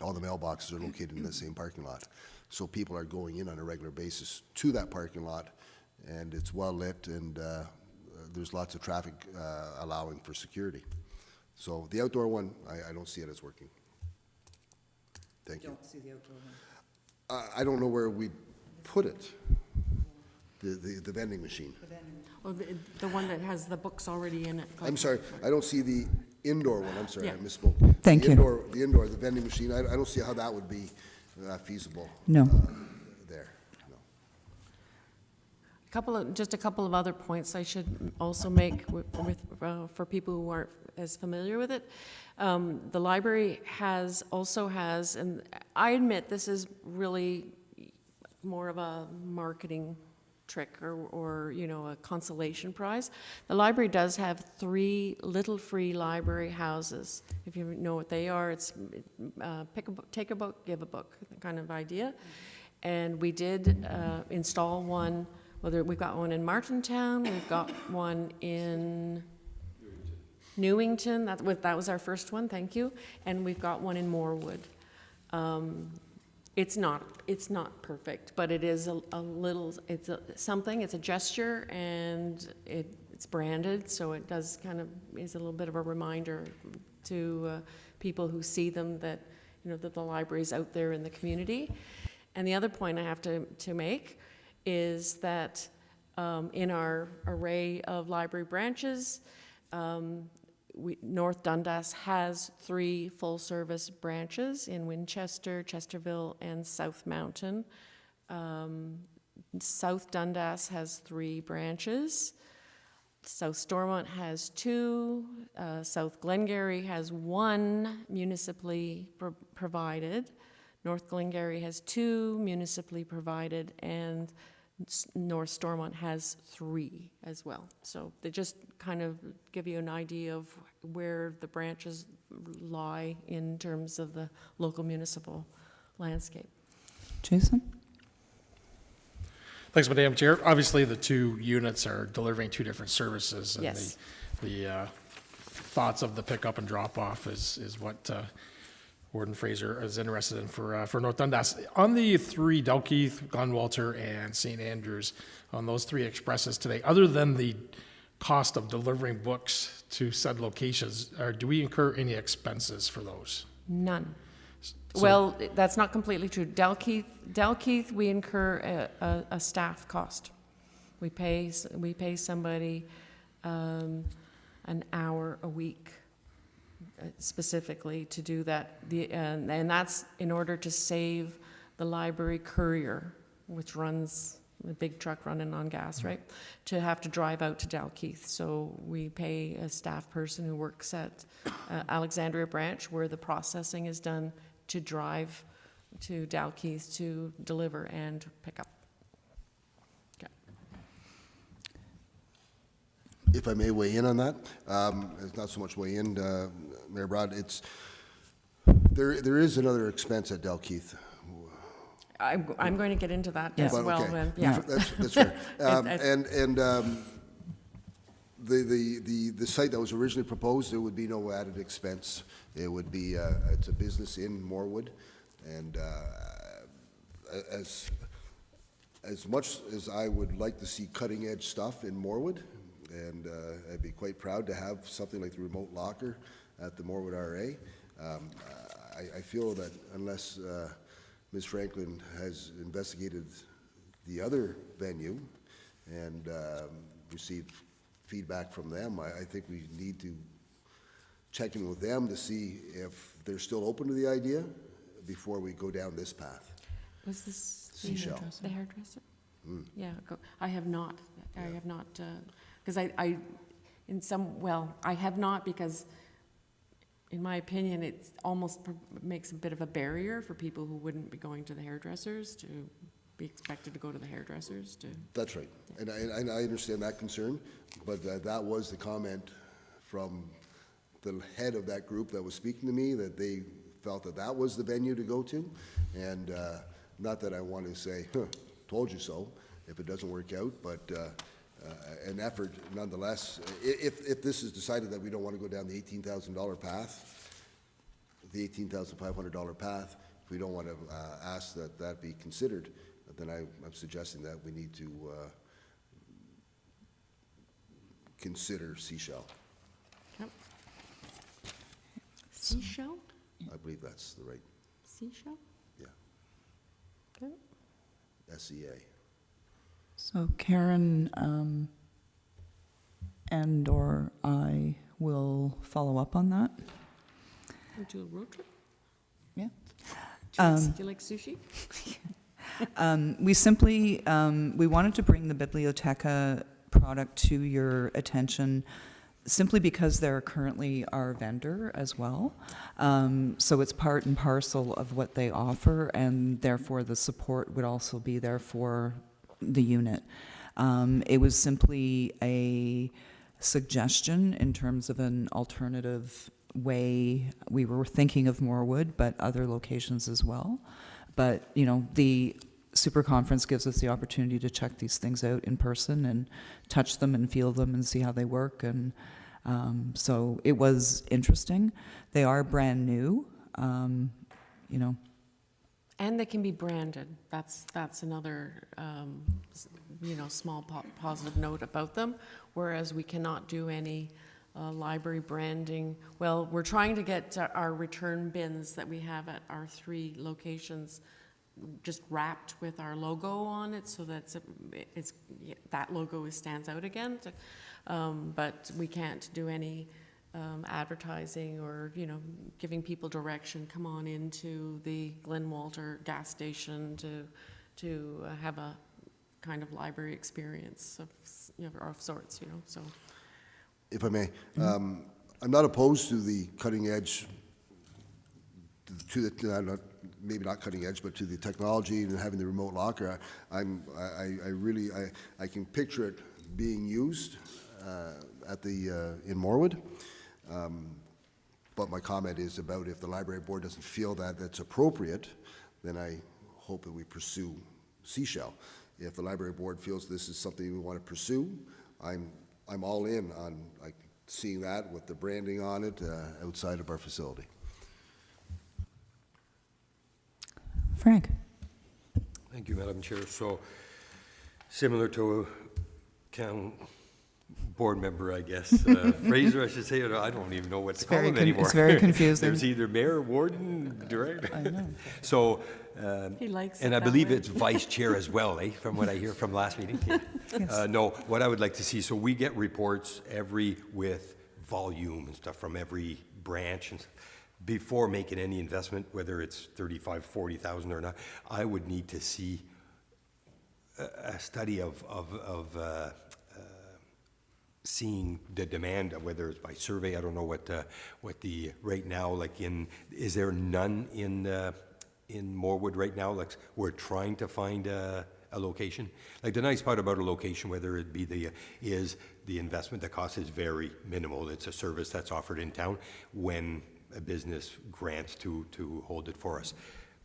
All the mailboxes are located in the same parking lot. So people are going in on a regular basis to that parking lot, and it's well lit, and there's lots of traffic allowing for security. So the outdoor one, I don't see it as working. Thank you. Don't see the outdoor one. I don't know where we put it, the vending machine. Well, the one that has the books already in it. I'm sorry, I don't see the indoor one, I'm sorry, I Yeah. misspoke. Thank you. The vending machine, I don't see how that would be feasible. No. There, no. Just a couple of other points I should also make for people who aren't as familiar with it. The library also has, and I admit this is really more of a marketing trick or you know, a consolation prize. The library does have 3 little free library houses. If you know what they are, it's pick a book, take a book, give a book kind of idea. And we did install one. We've got one in Martintown, we've got one in Newington. That was our first one, thank you. And we've got one in Moorwood. It's not perfect, but it is a little, something, it's a gesture, and it's branded, so it does kind of, is a little bit of a reminder to people who see them that, you know, that the library's out there in the community. And the other point I have to make is that in our array of library branches, North Dundas has 3 full-service branches in Winchester, Chesterville, and South Mountain. South Dundas has 3 branches. South Stormont has 2. South Glengarry has 1 municipally provided. North Glengarry has 2 municipally provided, and North Stormont has 3 as well. So they just kind of give you an idea of where the branches lie in terms of the local municipal landscape. Jason? Thanks, Madam Chair. Obviously, the 2 units are delivering 2 different services. And Yes. the thoughts of the pickup and drop off is what Warden Fraser is interested in for North Dundas. On the 3, Dalkeith, Glenwalter, and St. Andrews, on those 3 expresses today, other than the cost of delivering books to said locations, do we incur any expenses for those? None. So- Well, that's not completely true. Dalkeith, we incur a staff cost. We pay somebody an hour a week specifically to do that. And that's in order to save the library courier, which runs the big truck running on gas, right? To have to drive out to Dalkeith. So we pay a staff person who works at Alexandria branch where the processing is done to drive to Dalkeith to deliver and pick up. Okay. If I may weigh in on that, it's not so much weigh in, Mayor Broad, there is another expense at Dalkeith. I'm going to get into that Yes. as well. Okay. Yeah. That's fair. It's- The site that was originally proposed, there would be no added expense. It would be, it's a business in Moorwood, and as much as I would like to see cutting-edge stuff in Moorwood, and I'd be quite proud to have something like the remote locker at the Moorwood RA, I feel that unless Ms. Franklin has investigated the other venue and received feedback from them, I think we need to check in with them to see if they're still open to the idea before we go down this path. Was this Seashell. the hairdresser? Yeah, I have not. I have not, because I have not because, in my opinion, it almost makes a bit of a barrier for people who wouldn't be going to the hairdressers to be expected to go to the hairdressers to. That's right, and I understand that concern, but that was the comment from the head of that group that was speaking to me, that they felt that that was the venue to go to, and not that I want to say, told you so, if it doesn't work out, but an effort nonetheless. If this is decided that we don't want to go down the $18,000 path, the $18,500 path, if we don't want to ask that that be considered, then I'm suggesting that we need to consider Seashell. Yep. Seashell? I believe that's the right, Seashell? yeah, Okay. SEA. So Karen and/or I will follow up on that. Would you do a road trip? Yeah. Do you like sushi? We simply, we wanted to bring the Biblioteca product to your attention simply because they're currently our vendor as well. So it's part and parcel of what they offer, and therefore the support would also be there for the unit. It was simply a suggestion in terms of an alternative way. We were thinking of Morewood, but other locations as well. But, you know, the Super Conference gives us the opportunity to check these things out in person and touch them and feel them and see how they work. And so it was interesting. They are brand new, you know. And they can be branded. That's another, you know, small positive note about them, whereas we cannot do any library branding. Well, we're trying to get our return bins that we have at our 3 locations just wrapped with our logo on it, so that that logo stands out again. But we can't do any advertising or, you know, giving people direction, come on into the Glen Walter gas station to have a kind of library experience of, you know, of sorts, you know, so. If I may, I'm not opposed to the cutting edge, maybe not cutting edge, but to the technology and having the remote locker. I can picture it being used in Morewood. But my comment is about if the library board doesn't feel that that's appropriate, then I hope that we pursue Seashell. If the library board feels this is something we want to pursue, I'm all in on like seeing that with the branding on it outside of our facility. Frank? Thank you, Madam Chair. So, similar to board member, I guess, Fraser, I should say, I don't even know what to call him anymore. It's very confusing. There's either mayor, warden, director. I know. So, He likes it and I that believe way. it's vice chair as well, from what I hear from last meeting. No, what I would like to see, so we get reports with volume and stuff from every branch, and before making any investment, whether it's 35, 40,000 or not, I would need to see a study of seeing the demand, whether it's by survey. I don't know what the right now, like is there none in Morewood right now? Like we're trying to find a location. Like the nice part about a location, whether it be the investment, the cost is very minimal. It's a service that's offered in town when a business grants to hold it for us.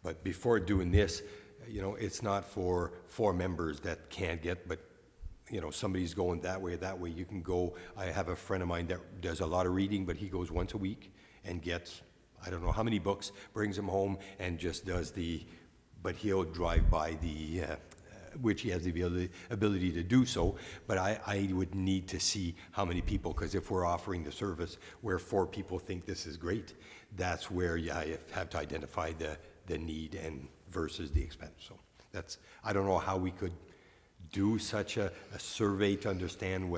But before doing this, you know, it's not for 4 members that can't get, but you know, somebody's going that way, you can go. I have a friend of mine that does a lot of reading, but he goes once a week and gets, I don't know how many books, brings them home and just does but he'll drive by which he has the ability to do so, but I would need to see how many people, because if we're offering the service where 4 people think this is great, that's where you have to identify the need and versus the expense. So I don't know how we could do such a survey to understand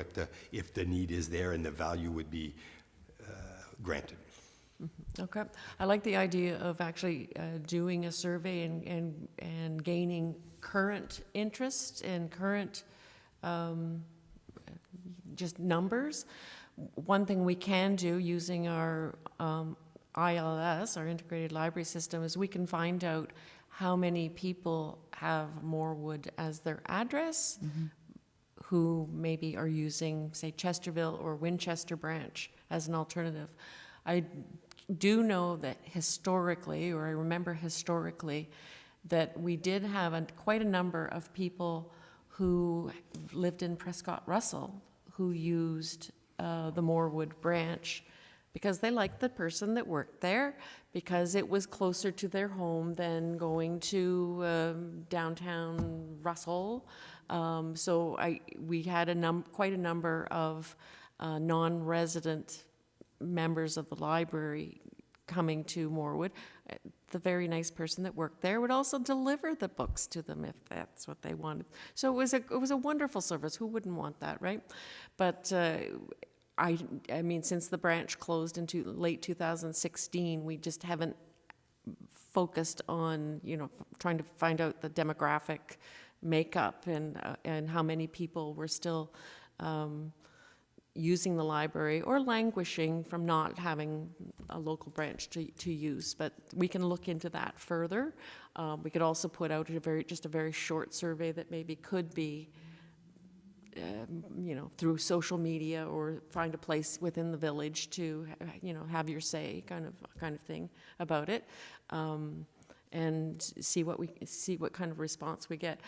if the need is there and the value would be granted. Okay. I like the idea of actually doing a survey and gaining current interest and current just numbers. One thing we can do using our ILS, our Integrated Library System, is we can find out how many people have Morewood as their address, who maybe are using, say, Chesterville or Winchester branch as an alternative. I do know that historically, or I remember historically, that we did have quite a number of people who lived in Prescott Russell who used the Morewood branch because they liked the person that worked there, because it was closer to their home than going to downtown Russell. So we had quite a number of non-resident members of the library coming to Morewood. The very nice person that worked there would also deliver the books to them if that's what they wanted. So it was a wonderful service. Who wouldn't want that, right? But I mean, since the branch closed in late 2016, we just haven't focused on, you know, trying to find out the demographic makeup and how many people were still using the library or languishing from not having a local branch to use. But we can look into that further. We could also put out just a very short survey that maybe could be, you know, through social media, or find a place within the village to, you know, have your say, kind of thing about it, and see what kind of response we get.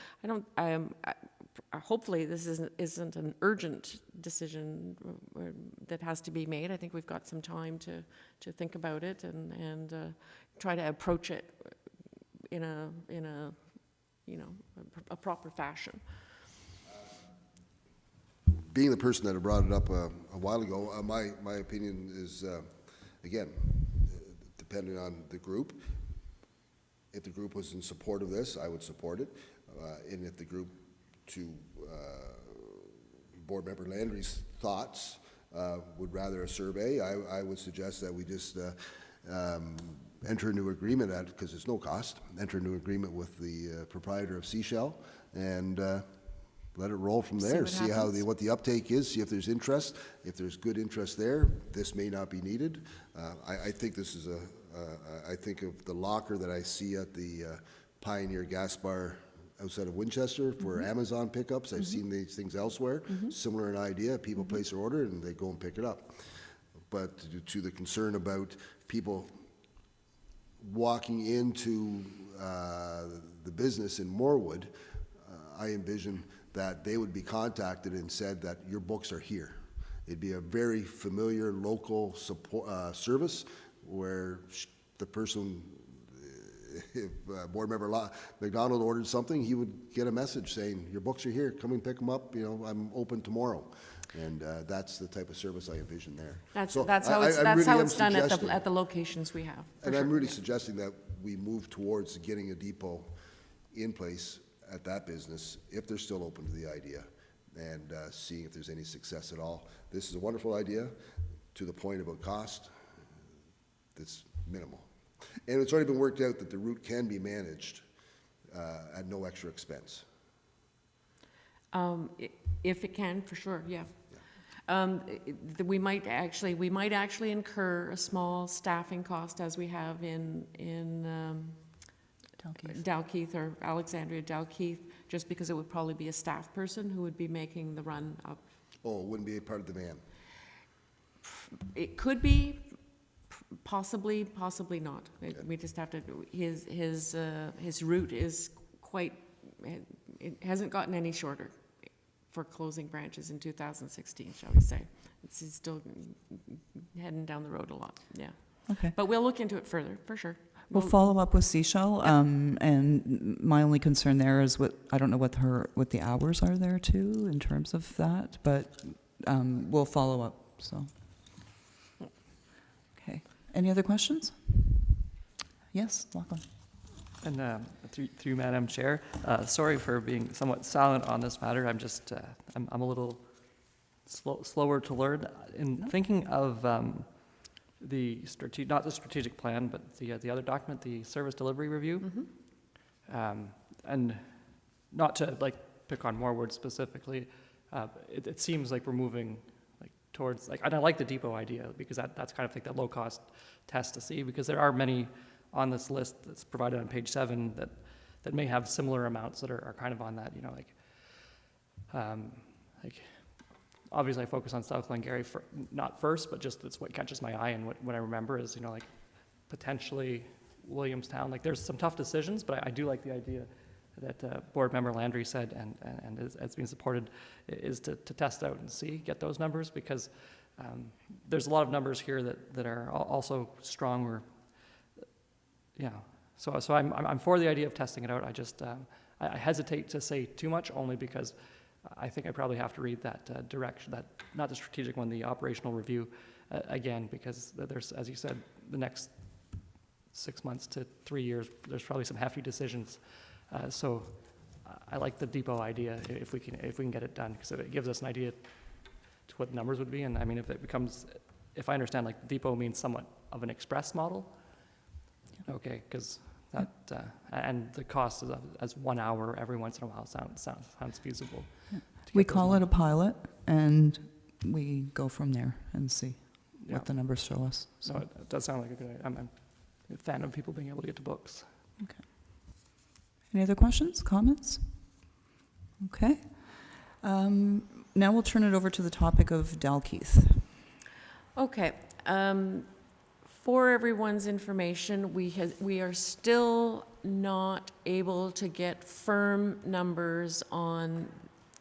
Hopefully this isn't an urgent decision that has to be made. I think we've got some time to think about it and try to approach it in a you know, a proper fashion. Being the person that had brought it up a while ago, my opinion is, again, depending on the group. If the group was in support of this, I would support it. And if the group, to Board Member Landry's thoughts, would rather a survey, I would suggest that we just enter into agreement, because there's no cost, enter into agreement with the proprietor of Seashell, and let it roll from there. See how what the uptake is, see if there's interest. If there's good interest there, this may not be needed. I think this is I think of the locker that I see at the Pioneer Gas Bar outside of Winchester for Amazon pickups. I've seen these things elsewhere. Similar an idea. People place their order and they go and pick it up. But to the concern about people walking into the business in Moorwood, I envision that they would be contacted and said that your books are here. It'd be a very familiar local support, service where the person, if Board Member McDonald ordered something, he would get a message saying, your books are here, come and pick them up, you know, I'm open tomorrow. And that's the type of service I envision there. That's So how it's done at the locations we have. And I'm really suggesting that we move towards getting a depot in place at that business, if they're still open to the idea, and seeing if there's any success at all. This is a wonderful idea. To the point about cost, that's minimal. And it's already been worked out that the route can be managed at no extra expense. If it can, for sure, yeah. We might actually incur a small staffing cost, as we have in Dalkeith or Alexandria Dalkeith, just because it would probably be a staff person who would be making the run up. Oh, it wouldn't be a part of the van? It could be, possibly not. We just have to, his route is quite, it hasn't gotten any shorter for closing branches in 2016, shall we say. It's still heading down the road a lot, yeah. Okay. But we'll look into it further, for sure. We'll follow up with Seashell, and my only concern there is I don't know what the hours are there too in terms of that, but we'll follow up, so. Okay. Any other questions? Yes, Lachlan. And through Madam Chair, sorry for being somewhat silent on this matter. I'm just, I'm a little slower to learn. In thinking of not the strategic plan, but the other document, the service delivery review, and not to like pick on Moorwood specifically, it seems like we're moving like towards and I like the depot idea, because that's kind of like that low cost test to see, because there are many on this list that's provided on page 7 that may have similar amounts that are kind of on that, you know, like obviously I focus on South Glengarry not first, but just that's what catches my eye, and what I remember is, you know, like potentially Williamstown. Like there's some tough decisions, but I do like the idea that Board Member Landry said, and it's being supported, is to test out and see, get those numbers, because there's a lot of numbers here that are also strong. Or yeah, so I'm for the idea of testing it out. I just I hesitate to say too much, only because I think I probably have to read that direction, that not the strategic one, the operational review again, because there's, as you said, the next 6 months to 3 years, there's probably some hefty decisions. So I like the depot idea if we can get it done, because it gives us an idea to what the numbers would be. And I mean, if I understand, like depot means somewhat of an express model. Okay, because That, and the cost is as 1 hour every once in a while sounds feasible. We call it a pilot, and we go from there and see Yeah. what the numbers show us. So it does sound like a good idea. I'm a fan of people being able to get to books. Any other questions, comments? Okay. Now we'll turn it over to the topic of Dalkeith. Okay. For everyone's information, we are still not able to get firm numbers on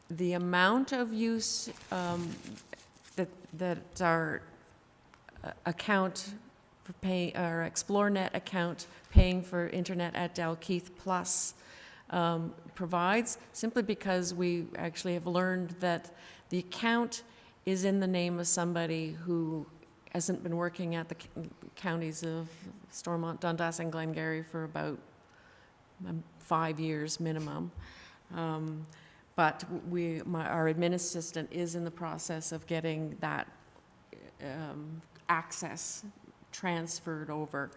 the amount of use that our account for paying, our ExploreNet account paying for internet at Dalkeith Plus provides, simply because we actually have learned that the account is in the name of somebody who hasn't been working at the counties of Stormont, Dundas, and Glengarry for about 5 years minimum. But our admin assistant is in the process of getting that access transferred over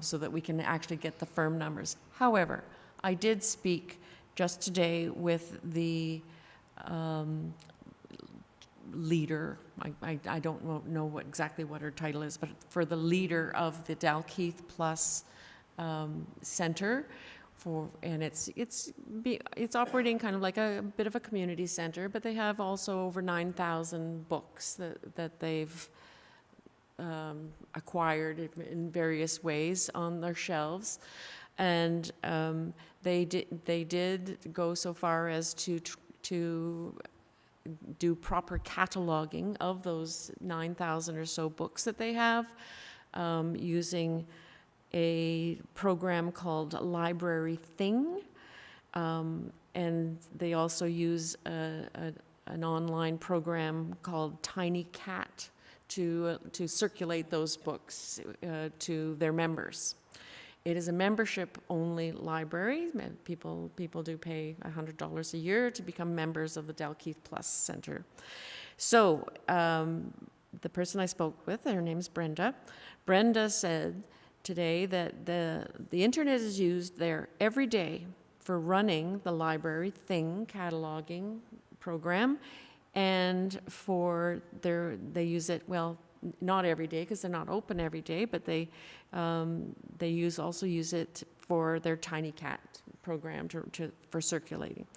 so that we can actually get the firm numbers. However, I did speak just today with the leader, I don't know exactly what her title is, but for the leader of the Dalkeith Plus Center, and it's operating kind of like a bit of a community center, but they have also over 9,000 books that they've acquired in various ways on their shelves, and they did go so far as to do proper cataloging of those 9,000 or so books that they have, using a program called Library Thing, and they also use an online program called Tiny Cat to circulate those books to their members. It is a membership-only library. People do pay $100 a year to become members of the Dalkeith Plus Center. So the person I spoke with, her name's Brenda. Brenda said today that the internet is used there every day for running the Library Thing cataloging program, and they use it, well, not every day because they're not open every day, but they also use it for their Tiny Cat program for circulating.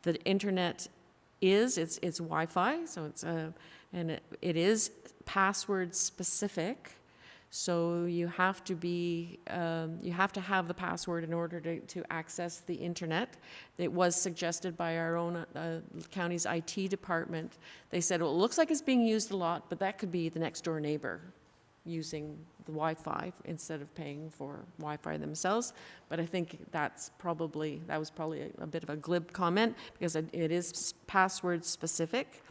The internet it's Wi-Fi, so and it is password specific. So you have to have the password in order to access the internet. It was suggested by our own county's IT department. They said, well, it looks like it's being used a lot, but that could be the next door neighbor using the Wi-Fi instead of paying for Wi-Fi themselves. But I think that was probably a bit of a glib comment, because it is password specific.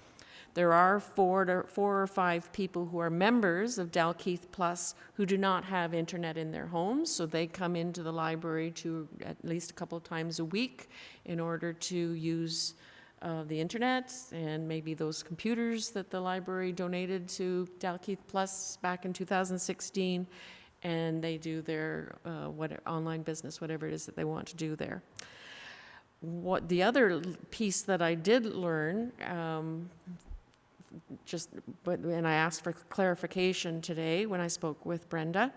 There are 4 or 5 people who are members of Dalkeith Plus who do not have internet in their homes, so they come into the library at least a couple of times a week in order to use the internet and maybe those computers that the library donated to Dalkeith Plus back in 2016, and they do their online business, whatever it is that they want to do there. What the other piece that I did learn, and I asked for clarification today when I spoke with Brenda,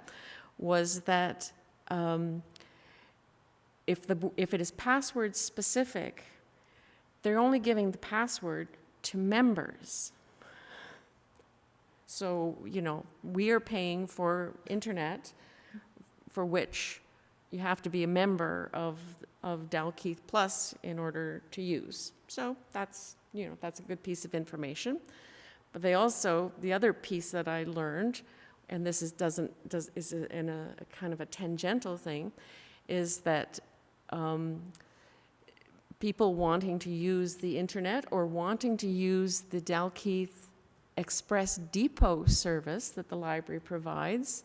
was that if it is password specific, they're only giving the password to members. So, we are paying for internet for which you have to be a member of Dalkeith Plus in order to use. So that's a good piece of information. But the other piece that I learned, and this is in a kind of a tangential thing, is that people wanting to use the internet or wanting to use the Dalkeith Express Depot service that the library provides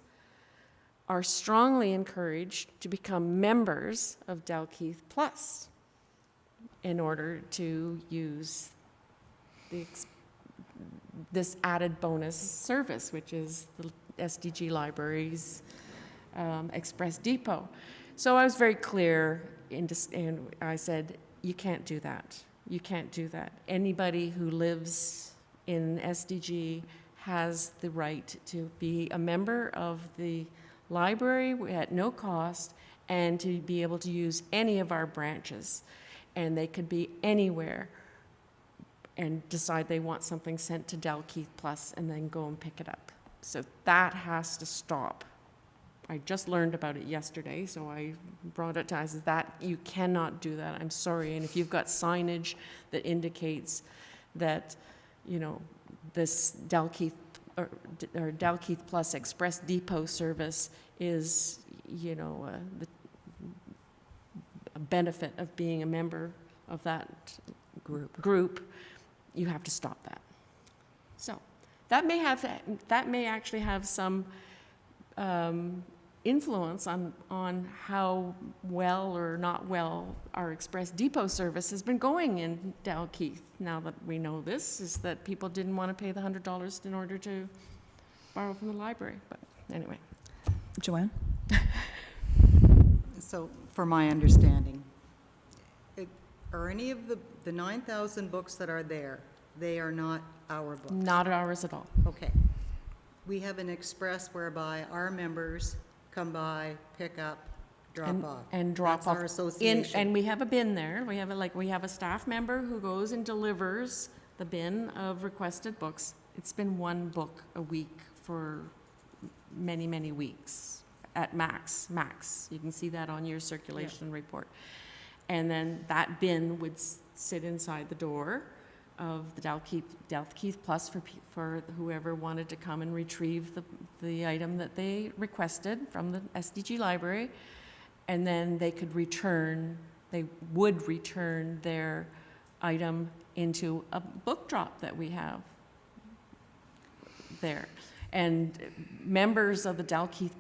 are strongly encouraged to become members of Dalkeith Plus in order to use this added bonus service, which is the SDG Library's Express Depot. So I was very clear and I said, you can't do that. You can't do that. Anybody who lives in SDG has the right to be a member of the library at no cost and to be able to use any of our branches. And they could be anywhere and decide they want something sent to Dalkeith Plus and then go and pick it up. So that has to stop. I just learned about it yesterday, so I brought it to us that you cannot do that. I'm sorry. And if you've got signage that indicates that, you know, this Dalkeith or Dalkeith Plus Express Depot service is, you know, a benefit of being a member of that group, you have to stop that. So that may actually have some influence on how well or not well our Express Depot service has been going in Dalkeith. Now that we know this, is that people didn't want to pay the $100 in order to borrow from the library. But anyway. Joanne? So, for my understanding, are any of the 9,000 books that are there, they are not our books? Not ours at all. Okay. We have an express whereby our members come by, pick up, drop off. And drop That's off. our association. And we have a bin there. We have a staff member who goes and delivers the bin of requested books. It's been one book a week for many, many weeks at max. You can see that on your circulation report. And then that bin would sit inside the door of the Dalkeith Plus for whoever wanted to come and retrieve the item that they requested from the SDG Library. And then they would return their item into a book drop that we have there. And members of the Dalkeith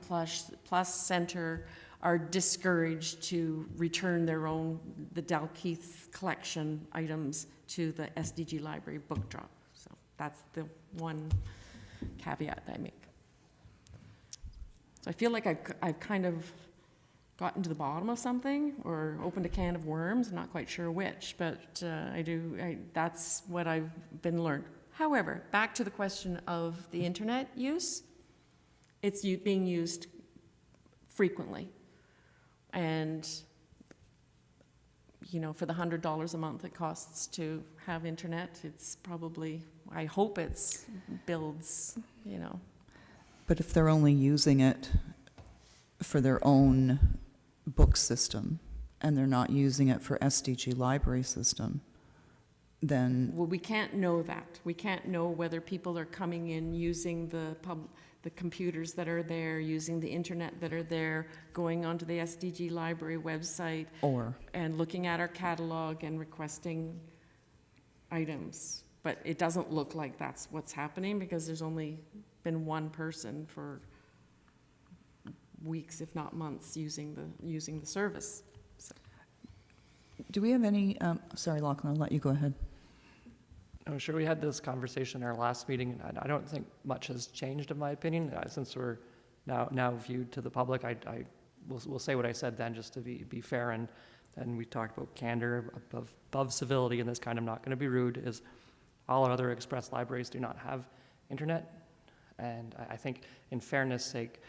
Plus Center are discouraged to return the Dalkeith collection items to the SDG Library book drop. So that's the one caveat that I make. So I feel like I've kind of gotten to the bottom of something or opened a can of worms. I'm not quite sure which, but that's what I've been learned. However, back to the question of the internet use, it's being used frequently. And, you know, for the $100 a month it costs to have internet, it's probably, I hope it's builds, you know. But if they're only using it for their own book system and they're not using it for SDG library system, then... Well, we can't know that. We can't know whether people are coming in using the computers that are there, using the internet that are there, going onto the SDG Library website, and looking at our catalog and requesting items. But it doesn't look like that's what's happening because there's only been one person for weeks, if not months, using the service. So. Do we have any, sorry, Lachlan, I'll let you go ahead. Oh, sure. We had this conversation in our last meeting, and I don't think much has changed, in my opinion. Since we're now viewed to the public, I will say what I said then, just to be fair. And we talked about candor above civility, and this kind of not going to be rude. Is all our other express libraries do not have internet, and I think, in fairness' sake,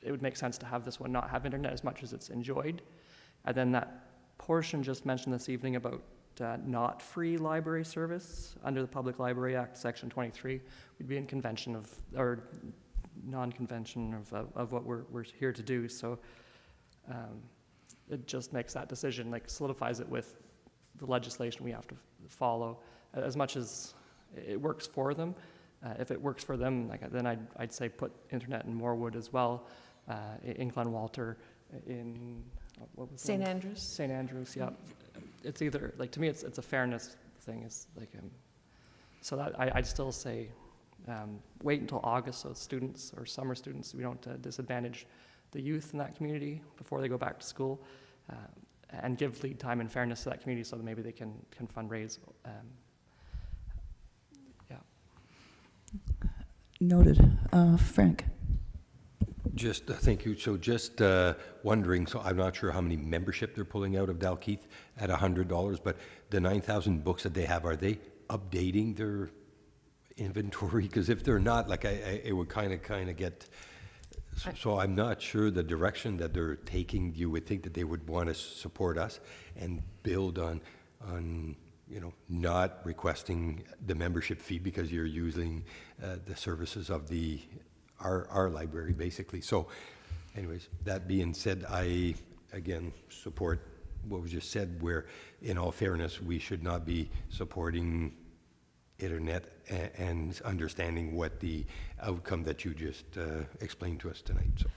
it would make sense to have this one not have internet as much as it's enjoyed. And then that portion just mentioned this evening about not free library service under the Public Library Act, Section 23, would be in convention of, or non-convention of what we're here to do. So it just makes that decision, like solidifies it with the legislation we have to follow. As much as it works for them, if it works for them, then I'd say put internet in Morewood as well, in Glen Walter, in what was St. Andrews. St. Andrews, yeah. It's either, like, to me, it's a fairness thing. It's like, so that I'd still say wait until August so students or summer students, we don't disadvantage the youth in that community before they go back to school, and give lead time and fairness to that community so that maybe they can fundraise. Yeah. Noted. Frank? Just, thank you. So just wondering, so I'm not sure how many membership they're pulling out of Dalkeith at $100, but the 9,000 books that they have, are they updating their inventory? Because if they're not, like, it would kind of get, so I'm not sure the direction that they're taking. You would think that they would want to support us and build on, you know, not requesting the membership fee because you're using the services of our library, basically. So anyways, that being said, I, again, support what was just said, where, in all fairness, we should not be supporting internet and understanding what the outcome that you just explained to us tonight. So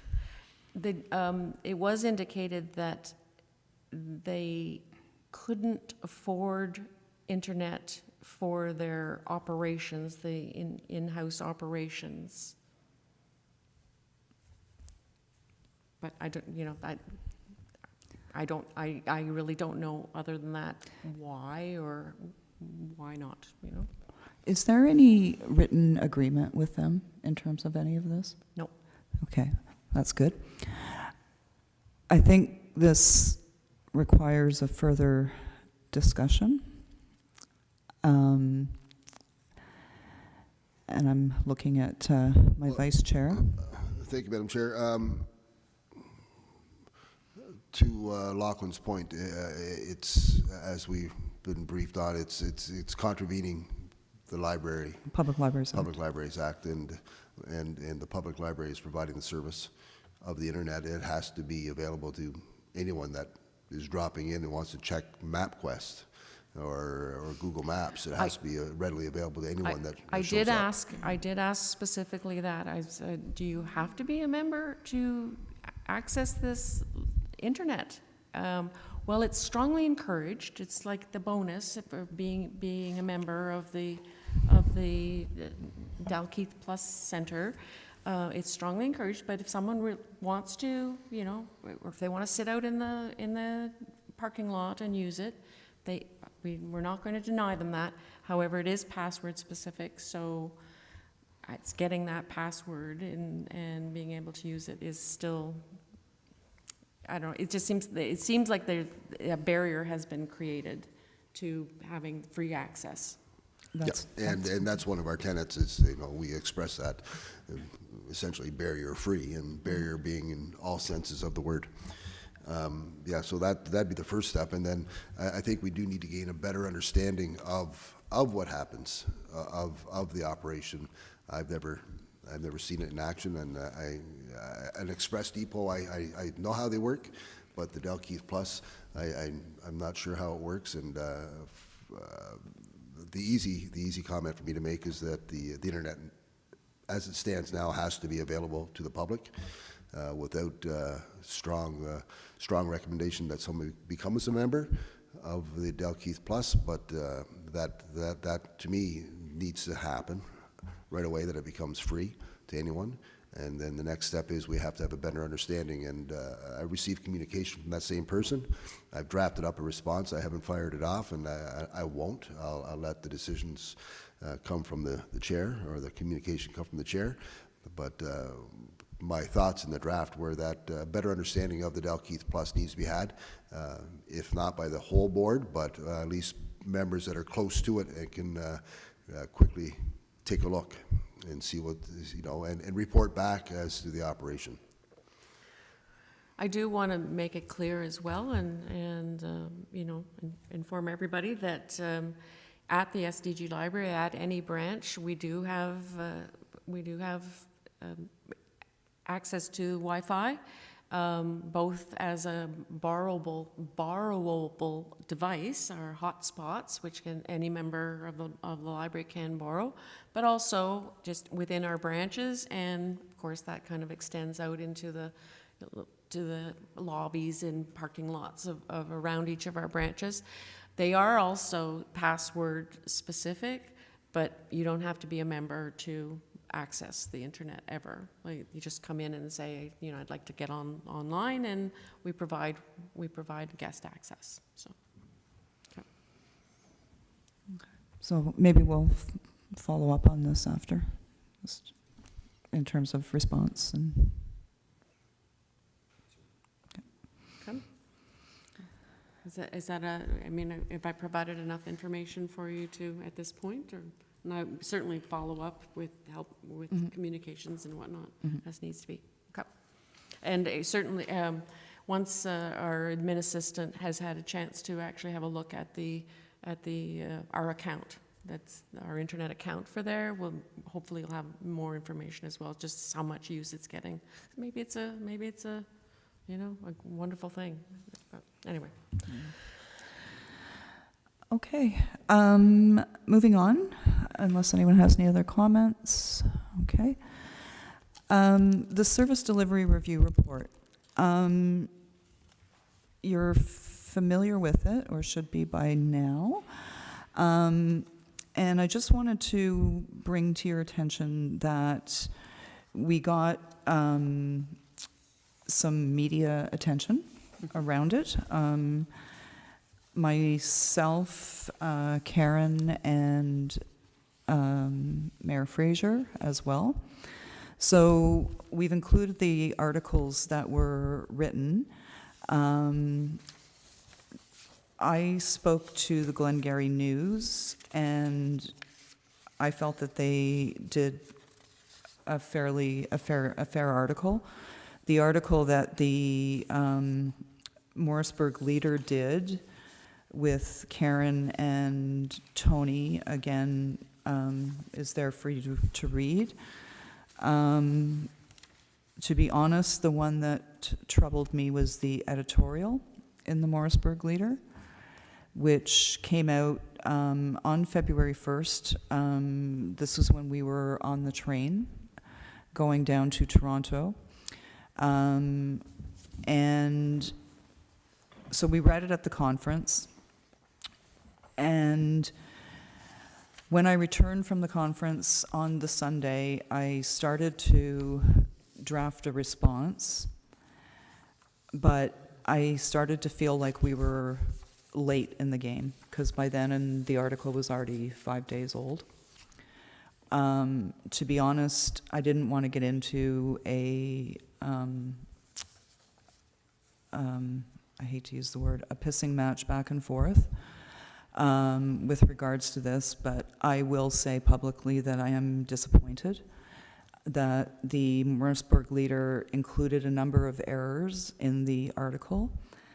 It was indicated that they couldn't afford internet for their operations, the in-house operations. But I don't, you know, I really don't know, other than that, why or why not, you know? Is there any written agreement with them in terms of any of this? No. Okay, that's good. I think this requires a further discussion. And I'm looking at my vice chair. Thank you, Madam Chair. To Lachlan's point, it's, as we've been briefed on, it's contravening the Public Libraries Act. Public Libraries Act, and the public library is providing the service of the internet. It has to be available to anyone that is dropping in and wants to check MapQuest or Google Maps. It has to be readily available to anyone that shows up. I did ask specifically that. I said, do you have to be a member to access this internet? Well, it's strongly encouraged. It's like the bonus for being a member of the Dalkeith Plus Center. It's strongly encouraged, but if someone wants to, you know, or if they want to sit out in the parking lot and use it, we're not going to deny them that. However, it is password specific, so it's getting that password and being able to use it is still, I don't know, it seems like a barrier has been created to having free access. And that's one of our tenets is, you know, we express that essentially barrier-free, and barrier being in all senses of the word. Yeah, so that'd be the first step, and then I think we do need to gain a better understanding of what happens, of the operation. I've never seen it in action, and an express depot, I know how they work, but the Dalkeith Plus, I'm not sure how it works, and the easy comment for me to make is that the internet, as it stands now, has to be available to the public without strong recommendation that somebody becomes a member of the Dalkeith Plus, but that to me needs to happen right away, that it becomes free to anyone. And then the next step is we have to have a better understanding, and I received communication from that same person. I've drafted up a response. I haven't fired it off, and I won't. I'll let the decisions come from the chair, or the communication come from the chair. But my thoughts in the draft were that better understanding of the Dalkeith Plus needs to be had, if not by the whole board, but at least members that are close to it and can quickly take a look and see what, you know, and report back as to the operation. I do want to make it clear as well, and you know, inform everybody that at the SDG Library, at any branch, we do have access to Wi-Fi, both as a borrowable device, or hotspots, which any member of the library can borrow, but also just within our branches, and of course that kind of extends out into the lobbies and parking lots of around each of our branches. They are also password specific, but you don't have to be a member to access the internet ever. Like, you just come in and say, you know, I'd like to get online, and we provide guest access. So, okay. So maybe we'll follow up on this after, just in terms of response and Is that I mean, have I provided enough information for you to, at this point, or? And I certainly follow up with help with communications and whatnot, as needs to be. Okay. And certainly, once our admin assistant has had a chance to actually have a look at our account, that's our internet account for there, we'll hopefully have more information as well, just how much use it's getting. Maybe it's a you know, a wonderful thing. But anyway. Okay, moving on, unless anyone has any other comments. Okay. The Service Delivery Review Report. You're familiar with it, or should be by now. And I just wanted to bring to your attention that we got some media attention around it. Myself, Karen, and Mayor Fraser as well. So we've included the articles that were written. I spoke to the Glengarry News, and I felt that they did a fair article. The article that the Morrisburg Leader did with Karen and Tony, again, is there for you to read. To be honest, the one that troubled me was the editorial in the Morrisburg Leader, which came out on February 1st. This was when we were on the train going down to Toronto. And so we read it at the conference. And when I returned from the conference on the Sunday, I started to draft a response, but I started to feel like we were late in the game, because by then the article was already 5 days old. To be honest, I didn't want to get into I hate to use the word, a pissing match back and forth with regards to this, but I will say publicly that I am disappointed that the Morrisburg Leader included a number of errors in the article,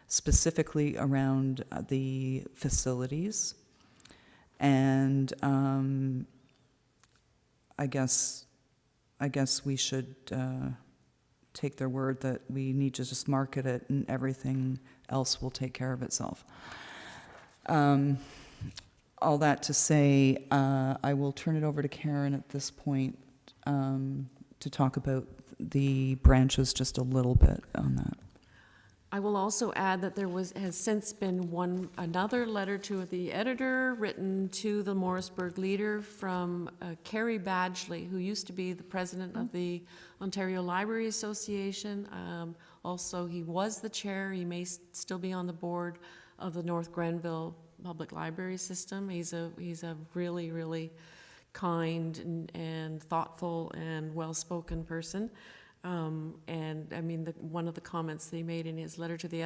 specifically around the facilities. And I guess we should take their word that we need to just market it and everything else will take care of itself. All that to say, I will turn it over to Karen at this point to talk about the branches just a little bit on that. I will also add that there has since been another letter to the editor written to the Morrisburg Leader from Kerry Badgley, who used to be the president of the Ontario Library Association. Also, he was the chair. He may still be on the board of the North Grenville Public Library System. He's a really, really kind and thoughtful and well-spoken person. And I mean, one of the comments they made in his letter to the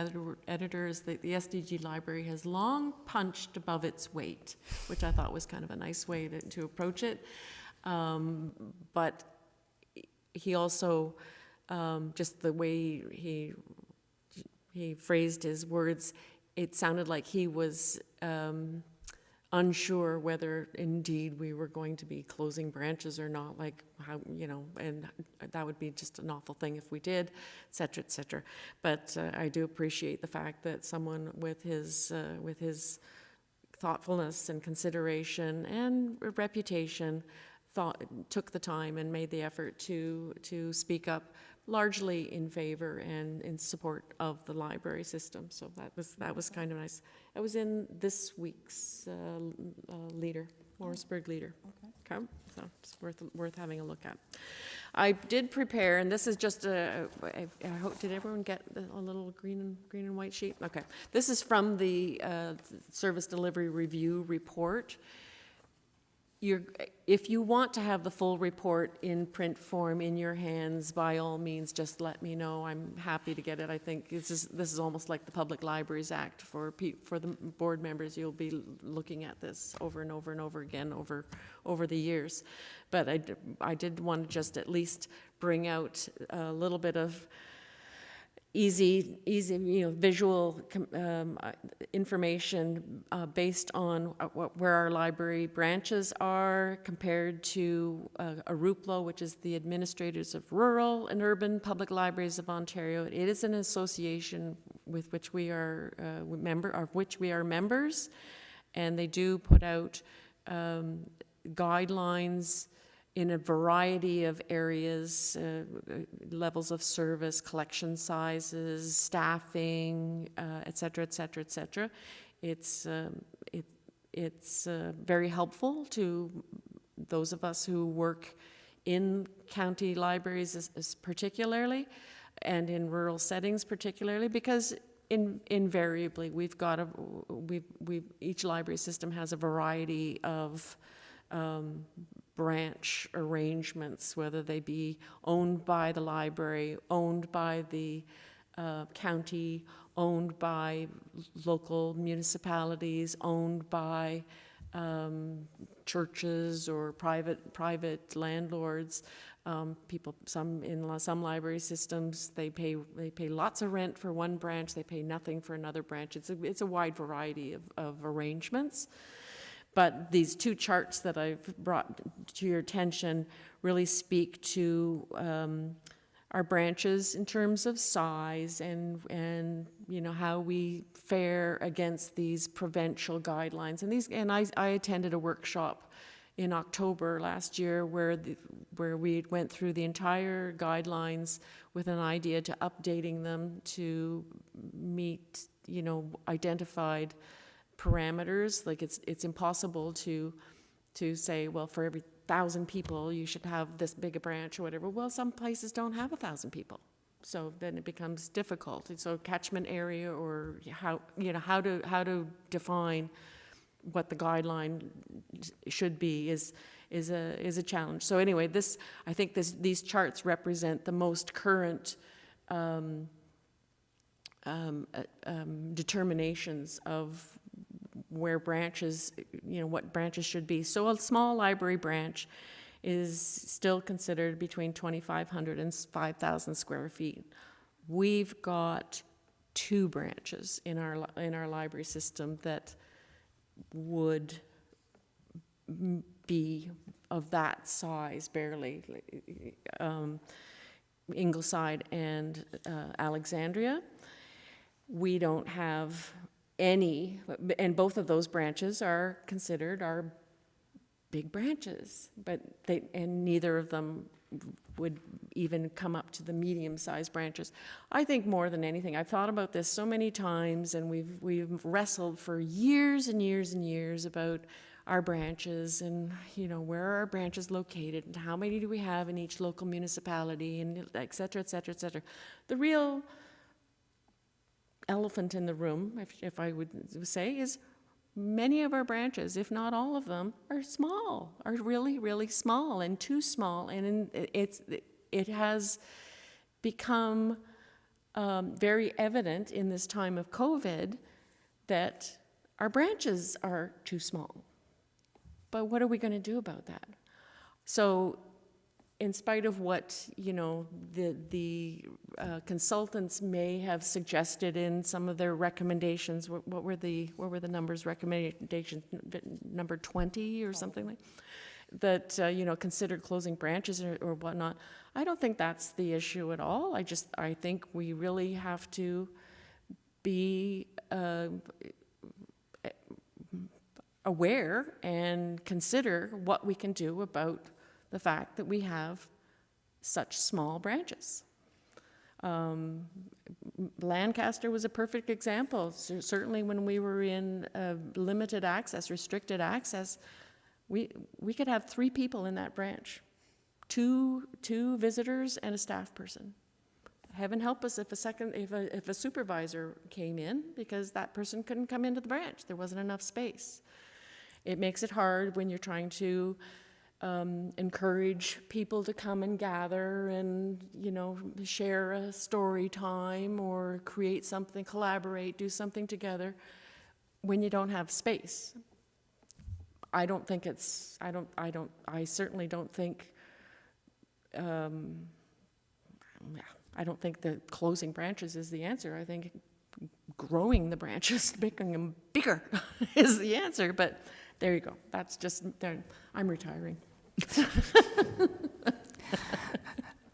editor is that the SDG Library has long punched above its weight, which I thought was kind of a nice way to approach it. But he also, just the way he phrased his words, it sounded like he was unsure whether indeed we were going to be closing branches or not, like how, you know, and that would be just an awful thing if we did, et cetera, et cetera. But I do appreciate the fact that someone with his thoughtfulness and consideration and reputation took the time and made the effort to speak up, largely in favor and in support of the library system. So that was kind of nice. I was in this week's Leader, Morrisburg Leader. Okay. So it's worth having a look at. I did prepare, and this is just I hope, did everyone get a little green and white sheet? Okay. This is from the Service Delivery Review Report. if you want to have the full report in print form in your hands, by all means, just let me know. I'm happy to get it. I think this is almost like the Public Libraries Act for the board members. You'll be looking at this over and over and over again over the years. But I did want to just at least bring out a little bit of easy, visual information based on where our library branches are compared to ARUPLO, which is the Administrators of Rural and Urban Public Libraries of Ontario. It is an association with which we are members, and they do put out guidelines in a variety of areas, levels of service, collection sizes, staffing, et cetera, et cetera, et cetera. It's very helpful to those of us who work in county libraries particularly, and in rural settings particularly, because invariably each library system has a variety of branch arrangements, whether they be owned by the library, owned by the county, owned by local municipalities, owned by churches or private landlords. Some library systems, they pay lots of rent for one branch, they pay nothing for another branch. It's a wide variety of arrangements. But these two charts that I've brought to your attention really speak to our branches in terms of size and how we fare against these provincial guidelines. And I attended a workshop in October last year where we went through the entire guidelines with an idea to updating them to meet identified parameters. Like it's impossible to say, well, for every 1,000 people you should have this big a branch or whatever. Well, some places don't have 1,000 people, so then it becomes difficult. And so catchment area, or how to define what the guideline should be is a challenge. So anyway, I think these charts represent the most current determinations of where branches, what branches should be. So a small library branch is still considered between 2,500 and 5,000 square feet. We've got 2 branches in our library system that would be of that size, barely, Ingleside and Alexandria. We don't have any, and both of those branches are considered our big branches, and neither of them would even come up to the medium-sized branches. I think more than anything, I've thought about this so many times, and we've wrestled for years and years and years about our branches and where are our branches located and how many do we have in each local municipality, and et cetera, et cetera, et cetera. The real elephant in the room, if I would say, is many of our branches, if not all of them, are small, are really, really small, and too small. And it has become very evident in this time of COVID that our branches are too small. But what are we going to do about that? So in spite of what the consultants may have suggested in some of their recommendations, what were the numbers? Recommendation number 20 or something like that. Considered closing branches or whatnot. I don't think that's the issue at all. I think we really have to be aware and consider what we can do about the fact that we have such small branches. Lancaster was a perfect example. Certainly when we were in limited access, restricted access, we could have 3 people in that branch, two visitors and a staff person. Heaven help us if a supervisor came in, because that person couldn't come into the branch. There wasn't enough space. It makes it hard when you're trying to encourage people to come and gather and, you know, share a story time or create something, collaborate, do something together when you don't have space. I don't think it's, I certainly don't think, I don't think that closing branches is the answer. I think growing the branches, making them bigger is the answer, but there you go. That's just, I'm retiring.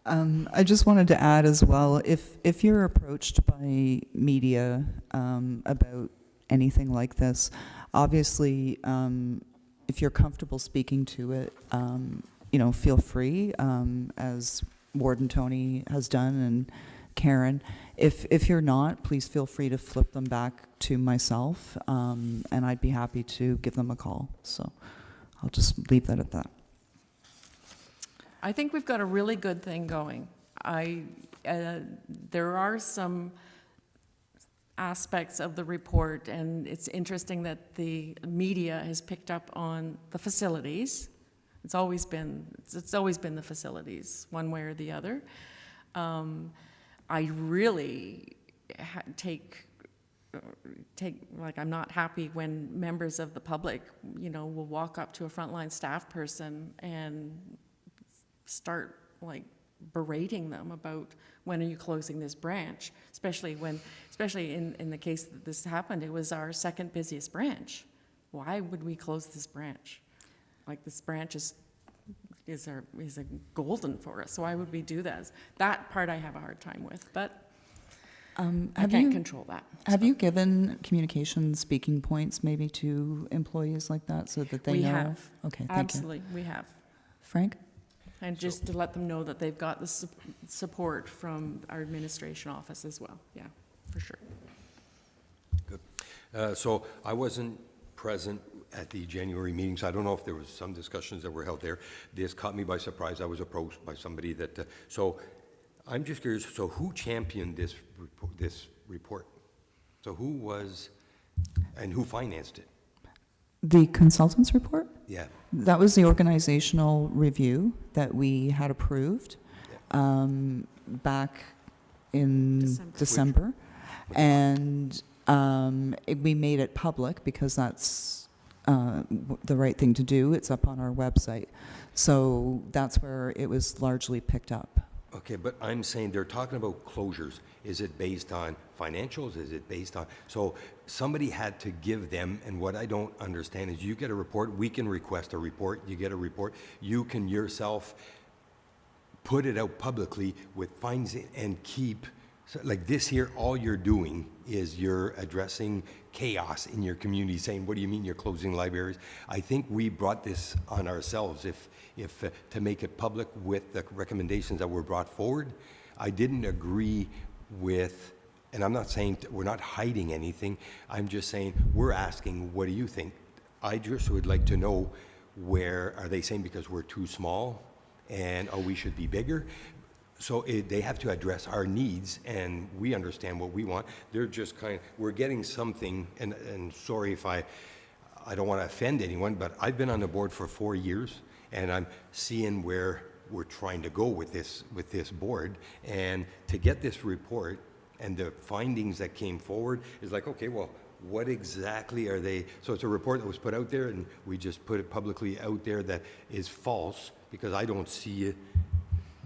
I just wanted to add as well, if you're approached by media about anything like this, obviously, if you're comfortable speaking to it, you know, feel free, as Warden Tony has done and Karen. If you're not, please feel free to flip them back to myself, and I'd be happy to give them a call. So I'll just leave that at that. I think we've got a really good thing going. There are some aspects of the report, and it's interesting that the media has picked up on the facilities. It's always been the facilities, one way or the other. I really take, like, I'm not happy when members of the public, you know, will walk up to a frontline staff person and start, like, berating them about, when are you closing this branch? Especially in the case that this happened, it was our second busiest branch. Why would we close this branch? Like, this branch is a golden for us. Why would we do that? That part I have a hard time with, but I can't control that. Have you given communication speaking points maybe to employees like that so that they know? We have. Okay, thank Absolutely, we have. Frank? And just to let them know that they've got the support from our administration office as well. Yeah, for sure. Good. So I wasn't present at the January meeting, so I don't know if there was some discussions that were held there. This caught me by surprise. I was approached by somebody that, so I'm just curious, so who championed this report? So who was, and who financed it? The consultants report? Yeah. That was the organizational review that we had approved back in December. And we made it public because that's the right thing to do. It's up on our website. So that's where it was largely picked up. Okay, but I'm saying they're talking about closures. Is it based on financials? Is it based on, so somebody had to give them, and what I don't understand is you get a report, we can request a report, you get a report, you can yourself put it out publicly with fines and keep, so like this here, all you're doing is you're addressing chaos in your community, saying, what do you mean you're closing libraries? I think we brought this on ourselves if to make it public with the recommendations that were brought forward. I didn't agree with, and I'm not saying we're not hiding anything, I'm just saying we're asking, what do you think? I just would like to know, where are they saying because we're too small and we should be bigger? So they have to address our needs, and we understand what we want. They're just kind of, we're getting something, and sorry if I don't want to offend anyone, but I've been on the board for 4 years, and I'm seeing where we're trying to go with this board. And to get this report and the findings that came forward is like, okay, well, what exactly are they? So it's a report that was put out there, and we just put it publicly out there that is false, because I don't see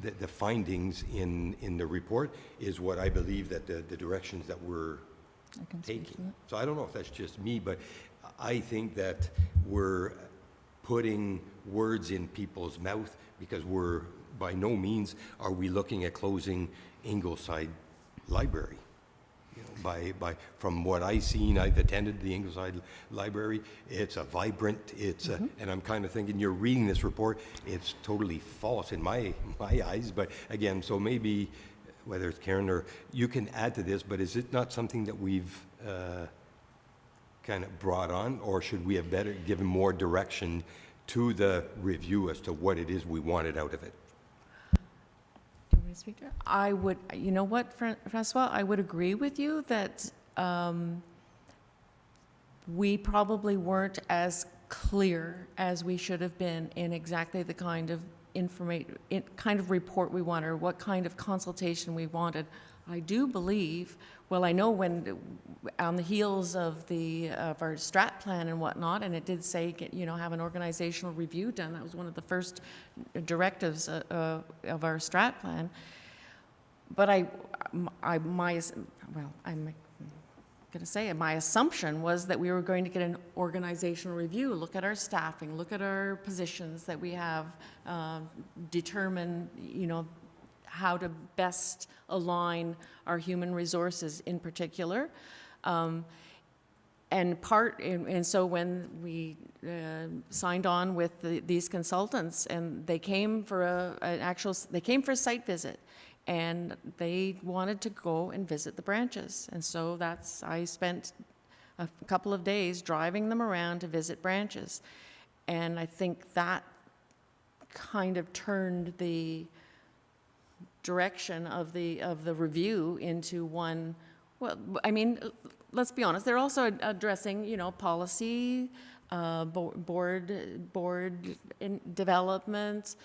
the findings in the report is what I believe that the directions that we're taking. So I don't know if that's just me, but I think that we're putting words in people's mouth, because we're, by no means are we looking at closing Ingleside Library. You know, from what I've seen, I've attended the Ingleside Library. It's a vibrant, and I'm kind of thinking, you're reading this report, it's totally false in my eyes. But again, so maybe, whether it's Karen or you can add to this, but is it not something that we've kind of brought on, or should we have better given more direction to the review as to what it is we wanted out of it? Do you want me to speak to it? I would, you know what, Francois, I would agree with you that we probably weren't as clear as we should have been in exactly the kind of kind of report we wanted, or what kind of consultation we wanted. I do believe, well, I know when, on the heels of our strat plan and whatnot, and it did say, have an organizational review done. That was one of the first directives of our strat plan. But my assumption was that we were going to get an organizational review, look at our staffing, look at our positions that we have, determine, how to best align our human resources in particular. And so when we signed on with these consultants, and they came for a site visit, and they wanted to go and visit the branches. And so I spent a couple of days driving them around to visit branches. And I think that kind of turned the direction of the review into one. Well, I mean, let's be honest, they're also addressing, policy, board development,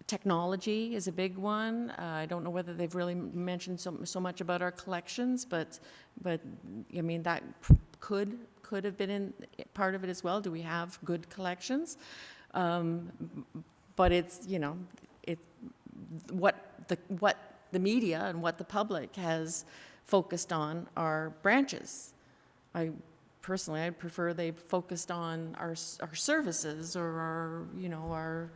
technology is a big one. I don't know whether they've really mentioned so much about our collections, but I mean, that could have been in part of it as well. Do we have good collections? But it's, what the media and what the public has focused on are branches. I'd prefer they focused on our services, or our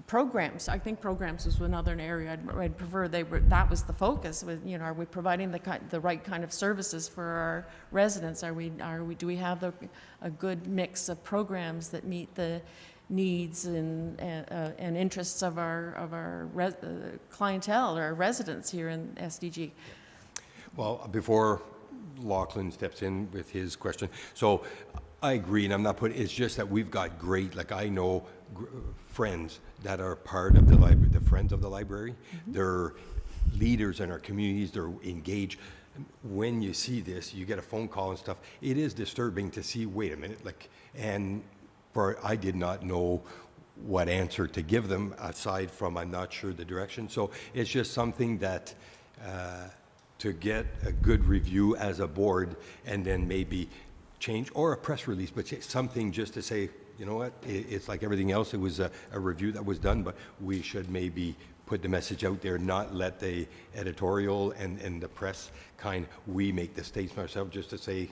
programs. I think programs was another area I'd prefer that was the focus. Are we providing the right kind of services for our residents? Do we have a good mix of programs that meet the needs and interests of our clientele, or our residents here in SDG? Well, before Lachlan steps in with his question, so I agree, and I'm not putting, it's just that we've got great, like I know friends that are part of the library, the Friends of the Library. Mm-hmm. They're leaders in our communities, they're engaged. When you see this, you get a phone call and stuff, it is disturbing to see, wait a minute, I did not know what answer to give them, aside from I'm not sure the direction. So it's just something that to get a good review as a board, and then maybe change, or a press release, but something just to say, you know what, it's like everything else, it was a review that was done, but we should maybe put the message out there, not let the editorial and the press we make the statement ourselves, just to say,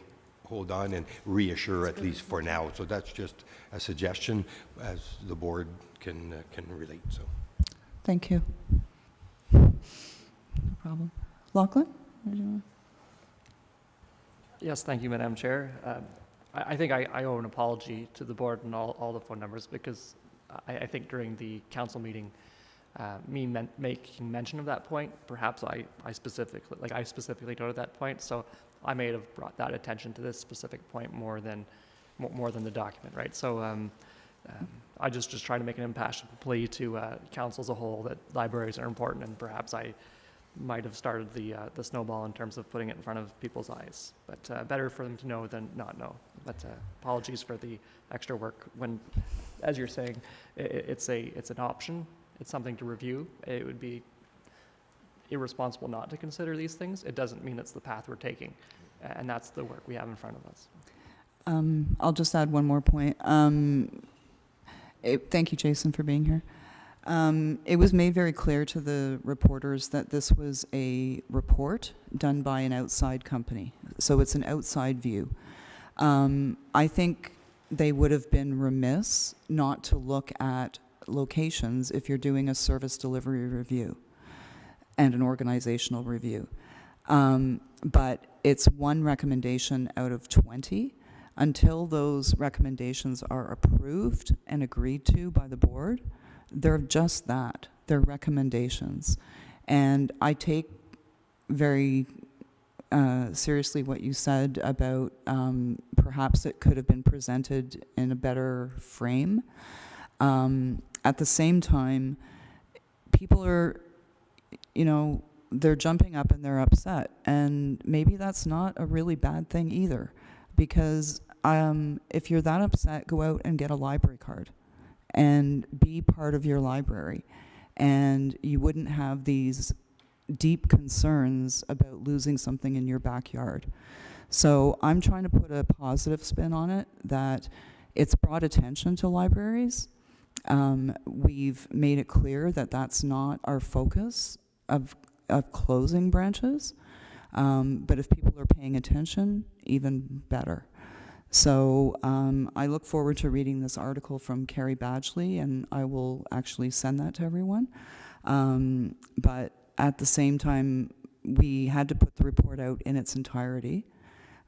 hold on, and reassure at least for now. So that's just a suggestion, as the board can relate. So, thank you. No problem. Lachlan? Yes, thank you, Madam Chair. I think I owe an apology to the board and all the phone numbers, because I think during the council meeting, making mention of that point, perhaps I specifically noted that point, so I may have brought that attention to this specific point more than the document, right? So I just try to make an impassioned plea to council as a whole that libraries are important, and perhaps I might have started the snowball in terms of putting it in front of people's eyes. But better for them to know than not know. But apologies for the extra work. When, as you're saying, it's an option. It's something to review. It would be irresponsible not to consider these things. It doesn't mean it's the path we're taking, and that's the work we have in front of us. I'll just add one more point. Thank you, Jason, for being here. It was made very clear to the reporters that this was a report done by an outside company. So it's an outside view. I think they would have been remiss not to look at locations if you're doing a service delivery review and an organizational review. But it's one recommendation out of 20. Until those recommendations are approved and agreed to by the board, they're just that. They're recommendations. And I take very seriously what you said about perhaps it could have been presented in a better frame. At the same time, people are, they're jumping up and they're upset. And maybe that's not a really bad thing either, because if you're that upset, go out and get a library card and be part of your library. And you wouldn't have these deep concerns about losing something in your backyard. So I'm trying to put a positive spin on it, that it's brought attention to libraries. We've made it clear that that's not our focus of closing branches. But if people are paying attention, even better. So I look forward to reading this article from Carrie Badgley, and I will actually send that to everyone. But at the same time, we had to put the report out in its entirety.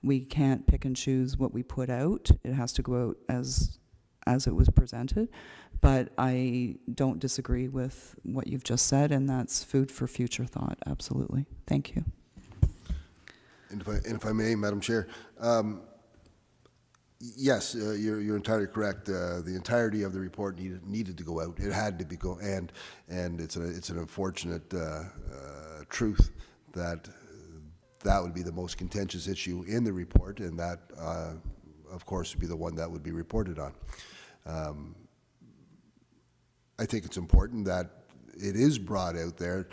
We can't pick and choose what we put out. It has to go out as it was presented. But I don't disagree with what you've just said, and that's food for future thought, absolutely. Thank you. And if I may, Madam Chair, yes, you're entirely correct. The entirety of the report needed to go out. It had to be and it's an unfortunate truth that would be the most contentious issue in the report, and that, of course, would be the one that would be reported on. I think it's important that it is brought out there.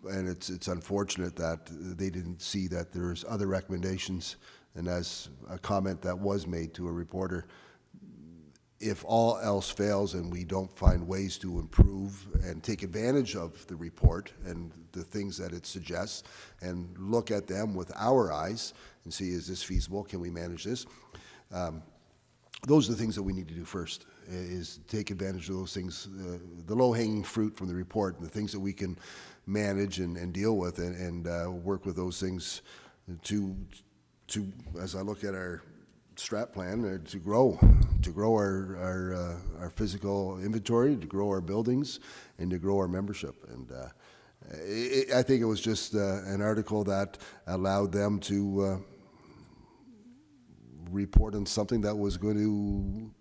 And it's unfortunate that they didn't see that there's other recommendations. And as a comment that was made to a reporter, if all else fails and we don't find ways to improve and take advantage of the report and the things that it suggests and look at them with our eyes and see, is this feasible? Can we manage this? Those are the things that we need to do first, is take advantage of those things, the low-hanging fruit from the report, and the things that we can manage and deal with, and work with those things to as I look at our strat plan, to grow our physical inventory, to grow our buildings, and to grow our membership. And I think it was just an article that allowed them to report on something that was going to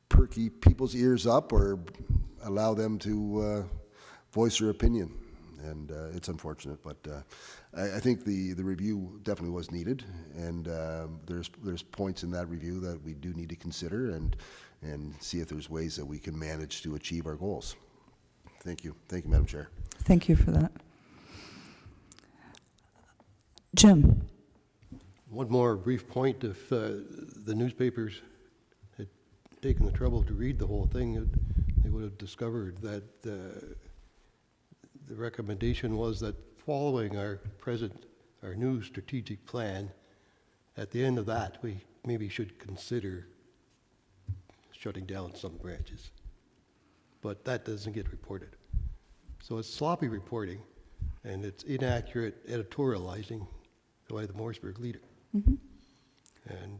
perky people's ears up or allow them to voice their opinion. And it's unfortunate, but I think the review definitely was needed, and there's points in that review that we do need to consider and see if there's ways that we can manage to achieve our goals. Thank you, Madam Chair. Thank you for that. Jim. One more brief point. If the newspapers had taken the trouble to read the whole thing, they would have discovered that the recommendation was that following our new strategic plan, at the end of that, we maybe should consider shutting down some branches. But that doesn't get reported. So it's sloppy reporting, and it's inaccurate editorializing by the Morrisburg Leader. Mm-hmm. And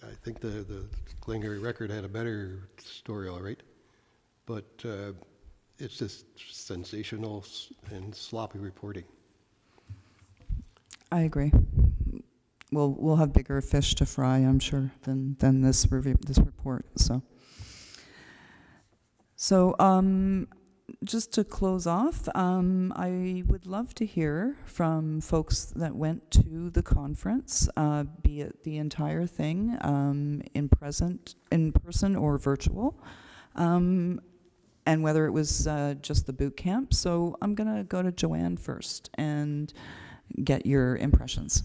I think the Glengarry Record had a better story, all right. But it's just sensational and sloppy reporting. I agree. We'll have bigger fish to fry, I'm sure, than this report. So just to close off, I would love to hear from folks that went to the conference, be it the entire thing, in person or virtual. And whether it was just the boot camp. So I'm going to go to Joanne first and get your impressions.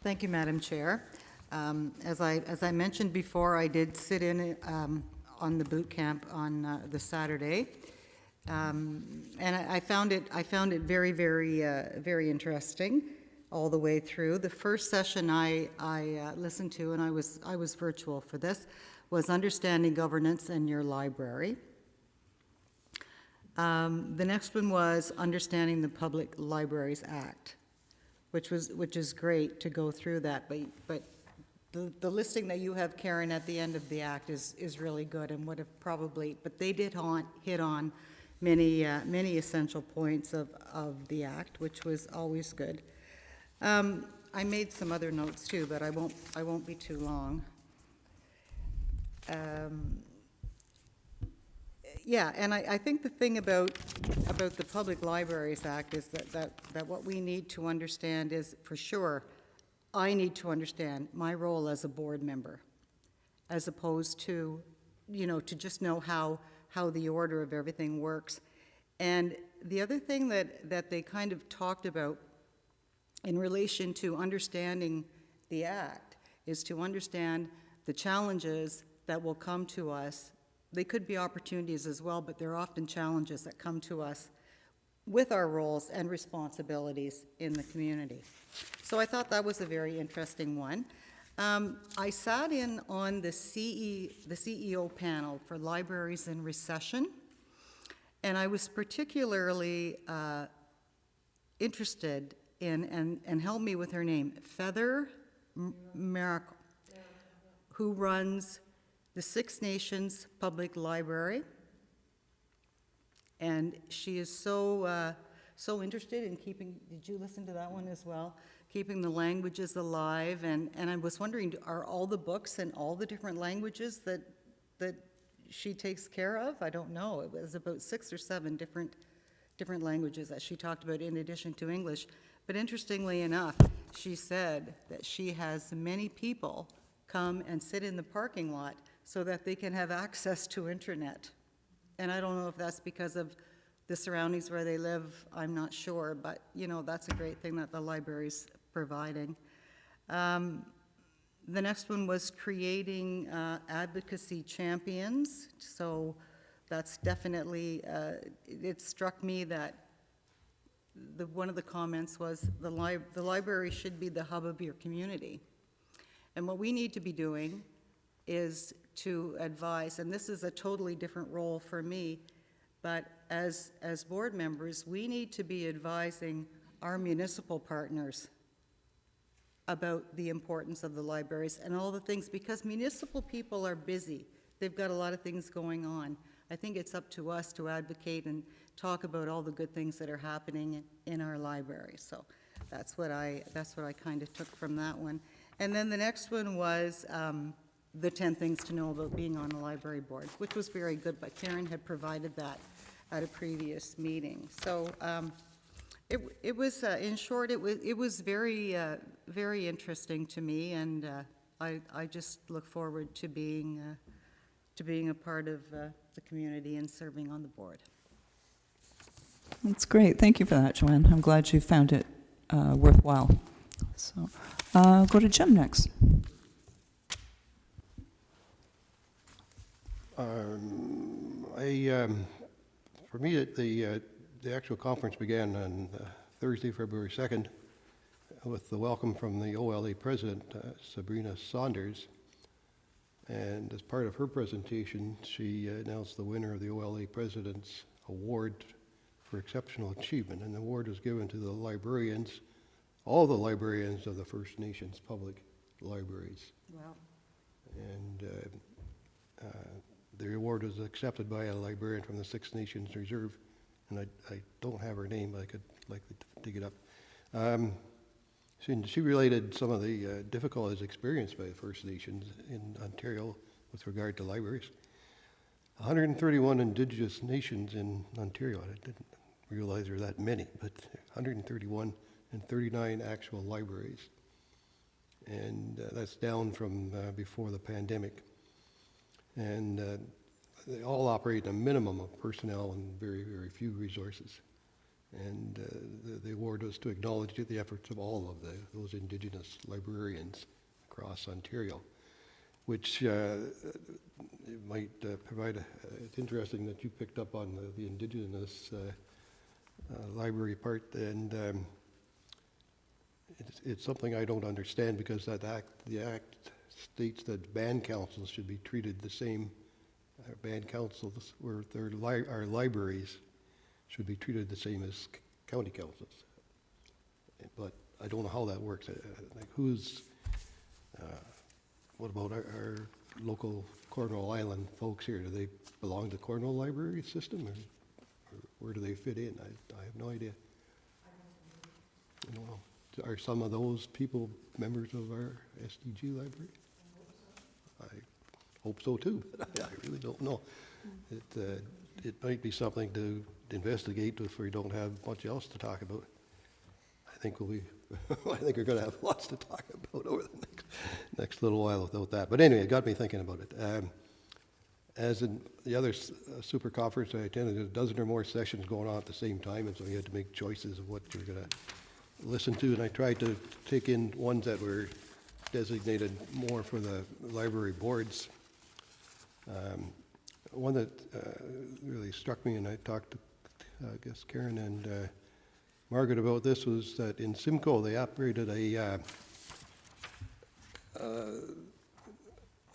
Thank you, Madam Chair. As I mentioned before, I did sit in on the boot camp on the Saturday, and I found it very, very, very interesting all the way through. The first session I listened to, and I was virtual for this, was Understanding Governance in Your Library. The next one was Understanding the Public Libraries Act, which is great to go through that. But the listing that you have, Karen, at the end of the act is really good, and would have probably. But they did hit on many essential points of the act, which was always good. I made some other notes too, but I won't be too long. Yeah, and I think the thing about the Public Libraries Act is that what we need to understand is, for sure, I need to understand my role as a board member, as opposed to, to just know how the order of everything works. And the other thing that they kind of talked about in relation to understanding the Act is to understand the challenges that will come to us. They could be opportunities as well, but they're often challenges that come to us with our roles and responsibilities in the community. So I thought that was a very interesting one. I sat in on the CEO panel for Libraries in Recession, and I was particularly interested in, and help me with her name, Feather Miracle, who runs the Six Nations Public Library. And she is so interested in keeping, did you listen to that one as well? Keeping the languages alive, and I was wondering, are all the books in all the different languages that she takes care of? I don't know. It was about 6 or 7 different languages that she talked about in addition to English. But interestingly enough, she said that she has many people come and sit in the parking lot so that they can have access to internet. And I don't know if that's because of the surroundings where they live, I'm not sure, but that's a great thing that the library's providing. The next one was creating advocacy champions. So that's definitely, it struck me that one of the comments was the library should be the hub of your community. And what we need to be doing is to advise, and this is a totally different role for me, but as board members, we need to be advising our municipal partners about the importance of the libraries and all the things, because municipal people are busy. They've got a lot of things going on. I think it's up to us to advocate and talk about all the good things that are happening in our library. So that's what I kind of took from that one. And then the next one was the 10 things to know about being on a library board, which was very good, but Karen had provided that at a previous meeting. So it was, in short, it was very, very interesting to me, and I just look forward to being a part of the community and serving on the board. That's great. Thank you for that, Joanne. I'm glad you found it worthwhile. So I'll go to Jim next. For me, the actual conference began on Thursday, February 2nd, with the welcome from the OLA president, Sabrina Saunders. And as part of her presentation, she announced the winner of the OLA President's Award for Exceptional Achievement. And the award was given to the librarians, all the librarians of the First Nations public libraries. Wow. And the award was accepted by a librarian from the Six Nations Reserve, and I don't have her name, but I could like to dig it up. She related some of the difficulties experienced by the First Nations in Ontario with regard to libraries. 131 Indigenous nations in Ontario. I didn't realize there were that many, but 131 and 39 actual libraries. And that's down from before the pandemic. And they all operate in a minimum of personnel and very, very few resources. And the award was to acknowledge the efforts of all of those Indigenous librarians across Ontario, which might provide it's interesting that you picked up on the Indigenous library part, and it's something I don't understand, because the act states that band councils should be treated the same. Band councils, where our libraries should be treated the same as county councils. But I don't know how that works. What about our local Cornwall Island folks here? Do they belong to the Cornwall Library system, or where do they fit in? I have no idea. I don't know. Are some of those people members of our SDG library? I hope so too, but I really don't know. It might be something to investigate if we don't have much else to talk about. think we'll be, I think we're going to have lots to talk about over the next little while without that. But anyway, it got me thinking about it. As in the other super conference I attended, there's a dozen or more sessions going on at the same time, and so you had to make choices of what you're going to listen to. And I tried to take in ones that were designated more for the library boards. One that really struck me, and I talked to, I guess, Karen and Margaret about this, was that in Simcoe they operated a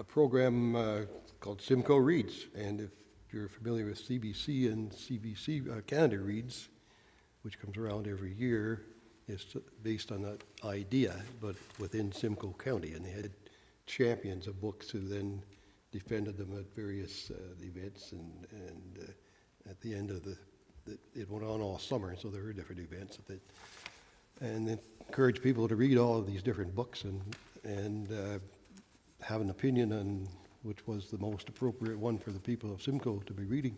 program called Simcoe Reads. And if you're familiar with CBC and CBC Canada Reads, which comes around every year, is based on that idea, but within Simcoe County. And they had champions of books who then defended them at various events, and at the end of it went on all summer, so there were different events. And it encouraged people to read all of these different books and have an opinion on which was the most appropriate one for the people of Simcoe to be reading.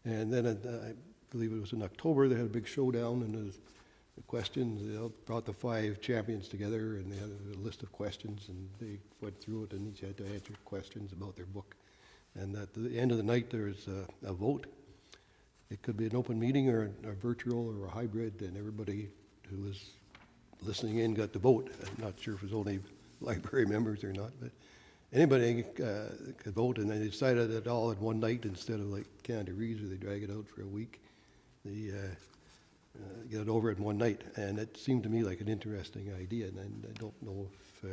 And then I believe it was in October, they had a big showdown, and the questions, they all brought the 5 champions together, and they had a list of questions, and they went through it, and each had to answer questions about their book. And at the end of the night, there was a vote. It could be an open meeting or a virtual or a hybrid, and everybody who was listening in got to vote. I'm not sure if it was only library members or not, but anybody could vote, and they decided it all in one night instead of like Canada Reads, where they drag it out for a week. They get it over in one night, and it seemed to me like an interesting idea, and I don't know if,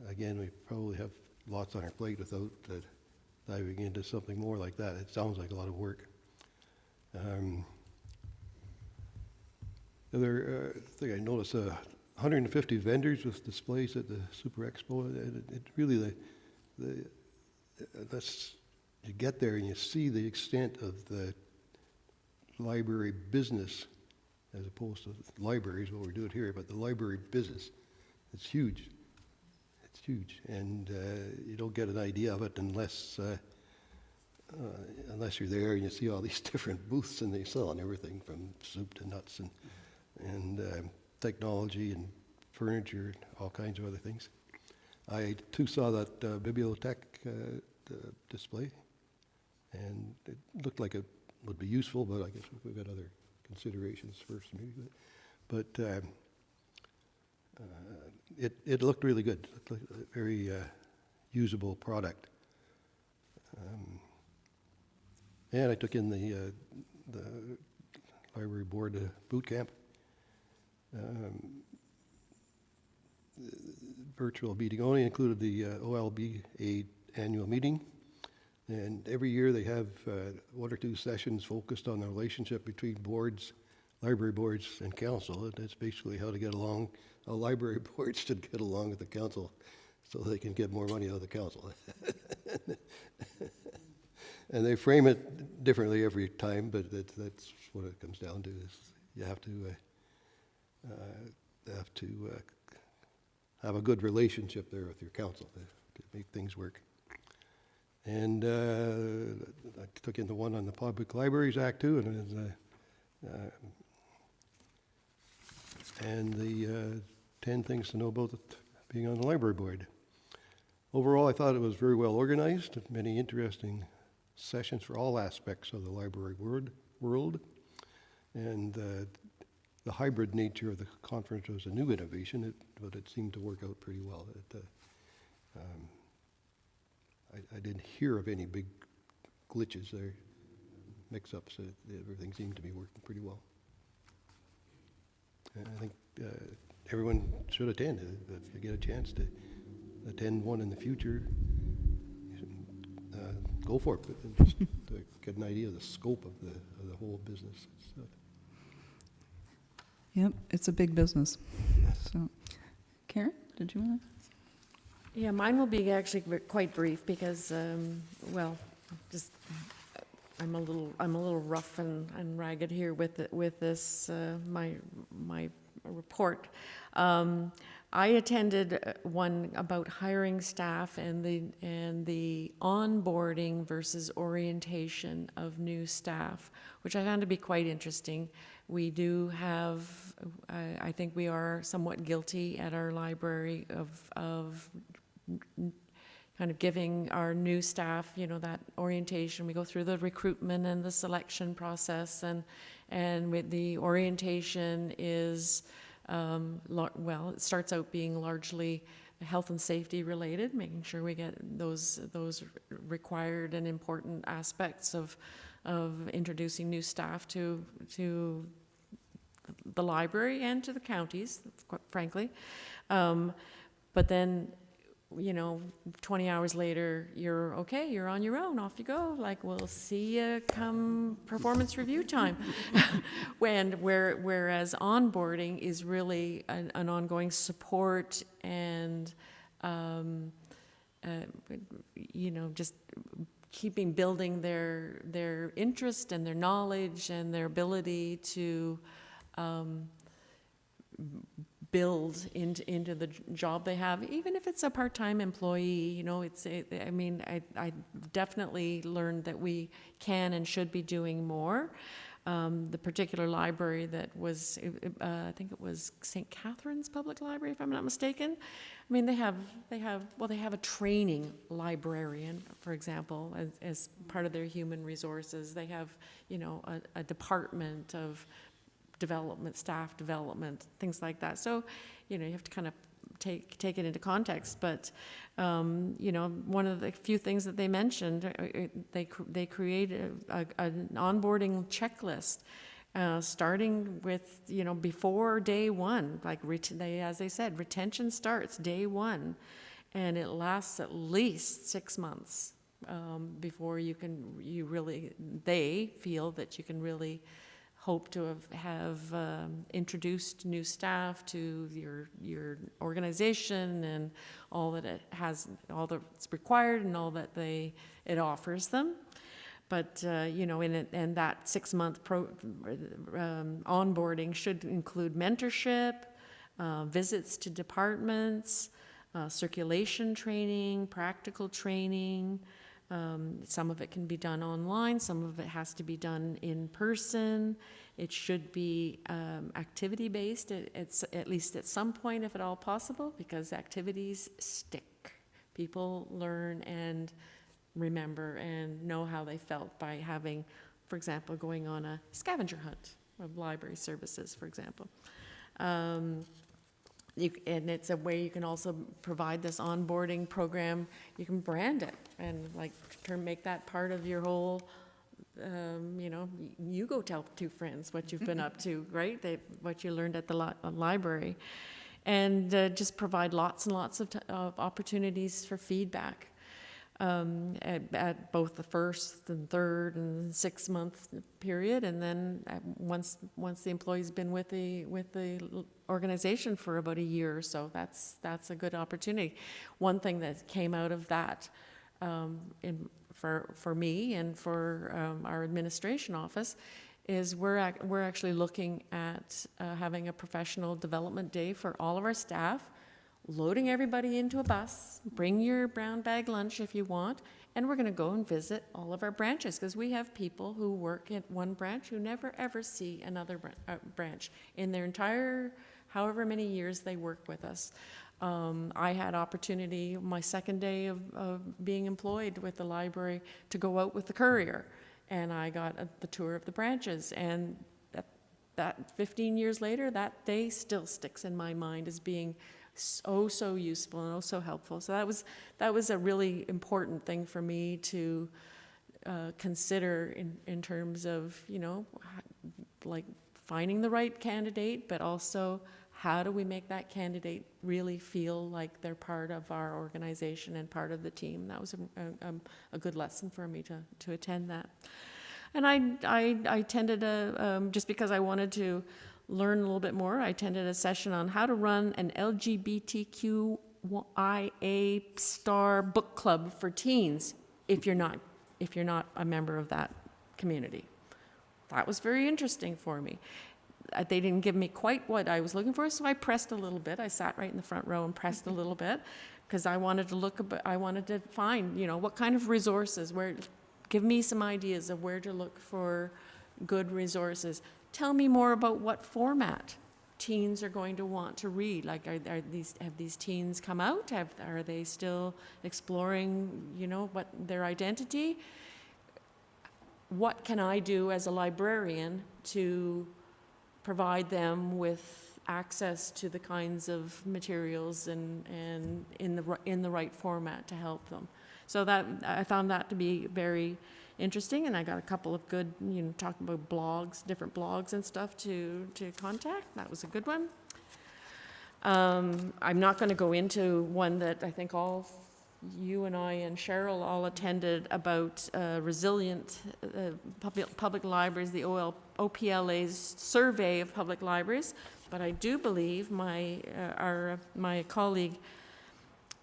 again, we probably have lots on our plate without diving into something more like that. It sounds like a lot of work. The other thing I noticed, 150 vendors with displays at the Super Expo. It really, unless you get there and you see the extent of the library business, as opposed to libraries, what we're doing here, but the library business, it's huge. It's huge, and you don't get an idea of it unless you're there and you see all these different booths, and they sell on everything from soup to nuts and technology and furniture and all kinds of other things. I too saw that bibliotech display, and it looked like it would be useful, but I guess we've got other considerations first maybe. But it looked really good. It looked like a very usable product. And I took in the library board boot camp. Virtual meeting only included the OLBA annual meeting. And every year they have 1 or 2 sessions focused on the relationship between boards, library boards, and council. And that's basically how to get along, how library boards should get along with the council so they can get more money out of the council. And they frame it differently every time, but that's what it comes down to, is you have to have a good relationship there with your council to make things work. And I took in the one on the Public Libraries Act too, and the 10 things to know about being on the library board. Overall, I thought it was very well organized, many interesting sessions for all aspects of the library world. And the hybrid nature of the conference was a new innovation, but it seemed to work out pretty well. I didn't hear of any big glitches or mix-ups. Everything seemed to be working pretty well. And I think everyone should attend. If you get a chance to attend one in the future, go for it, and just to get an idea of the scope of the whole business. Yep, it's a big business. So, Karen, did you want to? Yeah, mine will be actually quite brief because, well, just I'm a little rough and ragged here with this my report. I attended one about hiring staff and the onboarding versus orientation of new staff, which I found to be quite interesting. We do have, I think we are somewhat guilty at our library of kind of giving our new staff, you know, that orientation. We go through the recruitment and the selection process, and with the orientation is, well, it starts out being largely health and safety related, making sure we get those required and important aspects of introducing new staff to the library and to the counties, quite frankly. But then, you know, 20 hours later, you're okay, you're on your own, off you go. Like, we'll see you come performance review time. Whereas onboarding is really an ongoing support and, you know, just building their interest and their knowledge and their ability to build into the job they have, even if it's a part-time employee. You know, I mean, I definitely learned that we can and should be doing more. The particular library that was, I think it was St. Catherine's Public Library, if I'm not mistaken. I mean, they have a training librarian, for example, as part of their human resources. They have, you know, a department of development, staff development, things like that. So, you know, you have to kind of take it into context. But, you know, one of the few things that they mentioned, they created an onboarding checklist, starting with, you know, before day one. Like, as they said, retention starts day one, and it lasts at least 6 months before they feel that you can really hope to have introduced new staff to your organization and all that it has, all that's required and all that it offers them. But you know, and that 6-month onboarding should include mentorship, visits to departments, circulation training, practical training. Some of it can be done online, some of it has to be done in person. It should be activity-based, at least at some point, if at all possible, because activities stick. People learn and remember and know how they felt by having, for example, going on a scavenger hunt of library services, for example. And it's a way you can also provide this onboarding program. You can brand it and like make that part of your whole, you know, you go tell 2 friends what you've been up to, right? What you learned at the library. And just provide lots and lots of opportunities for feedback at both the 1st and 3rd and 6-month period, and then once the employee's been with the organization for about a year or so, that's a good opportunity. One thing that came out of that for me and for our administration office is we're actually looking at having a professional development day for all of our staff, loading everybody into a bus, bring your brown bag lunch if you want, and we're going to go and visit all of our branches, because we have people who work at one branch who never ever see another branch in their entire however many years they work with us. I had opportunity my 2nd day of being employed with the library to go out with the courier, and I got the tour of the branches, and that 15 years later, that day still sticks in my mind as being so useful and so helpful. So that was a really important thing for me to consider in terms of, you know, like finding the right candidate, but also how do we make that candidate really feel like they're part of our organization and part of the team. That was a good lesson for me to attend that. And I attended just because I wanted to learn a little bit more, I attended a session on how to run an LGBTQIA star book club for teens if you're not a member of that community. That was very interesting for me. They didn't give me quite what I was looking for, so I pressed a little bit. I sat right in the front row and pressed a little bit because I wanted to find, you know, what kind of resources, give me some ideas of where to look for good resources. tell me more about what format teens are going to want to read. Like, have these teens come out? Are they still exploring, what their identity? What can I do as a librarian to provide them with access to the kinds of materials and in the right format to help them? So that I found that to be very interesting, and I got a couple of good, talking about blogs, different blogs and stuff to contact. That was a good one. I'm not going to go into one that I think all you and I and Cheryl all attended about resilient public libraries, the OPLA's survey of public libraries, but I do believe my colleague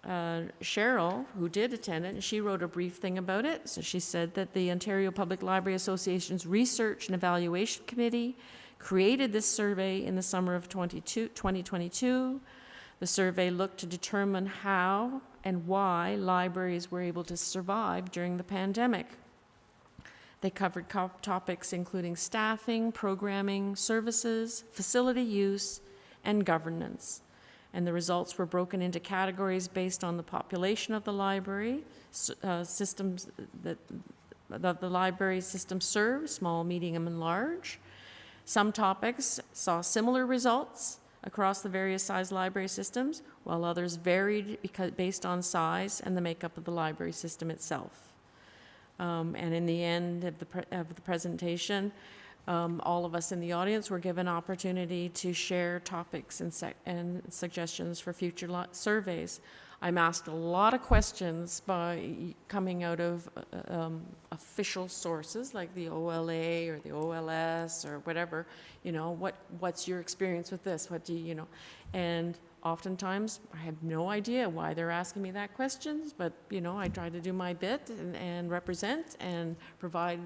Cheryl, who did attend it, and she wrote a brief thing about it. So she said that the Ontario Public Library Association's Research and Evaluation Committee created this survey in the summer of 2022. The survey looked to determine how and why libraries were able to survive during the pandemic. They covered topics including staffing, programming, services, facility use, and governance. And the results were broken into categories based on the population of the library, systems that the library system serves, small, medium, and large. Some topics saw similar results across the various size library systems, while others varied based on size and the makeup of the library system itself. And in the end of the presentation, all of us in the audience were given opportunity to share topics and suggestions for future surveys. I'm asked a lot of questions coming out of official sources like the OLA or the OLS or whatever. What's your experience with this? What do you? And oftentimes I have no idea why they're asking me that questions, but I try to do my bit and represent and provide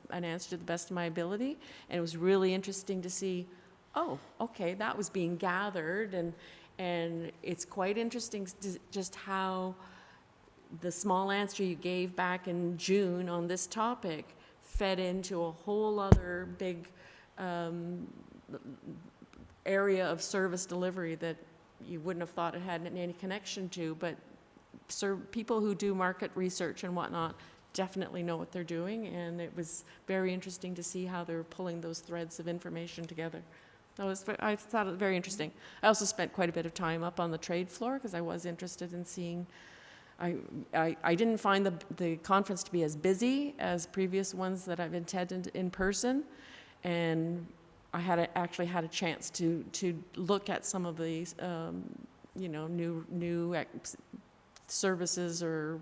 an answer to the best of my ability. And it was really interesting to see, oh, okay, that was being gathered, and it's quite interesting just how the small answer you gave back in June on this topic fed into a whole other big area of service delivery that you wouldn't have thought it had any connection to, but people who do market research and whatnot definitely know what they're doing, and it was very interesting to see how they're pulling those threads of information together. I thought it very interesting. I also spent quite a bit of time up on the trade floor because I was interested in seeing. I didn't find the conference to be as busy as previous ones that I've attended in person, and I actually had a chance to look at some of these, new services or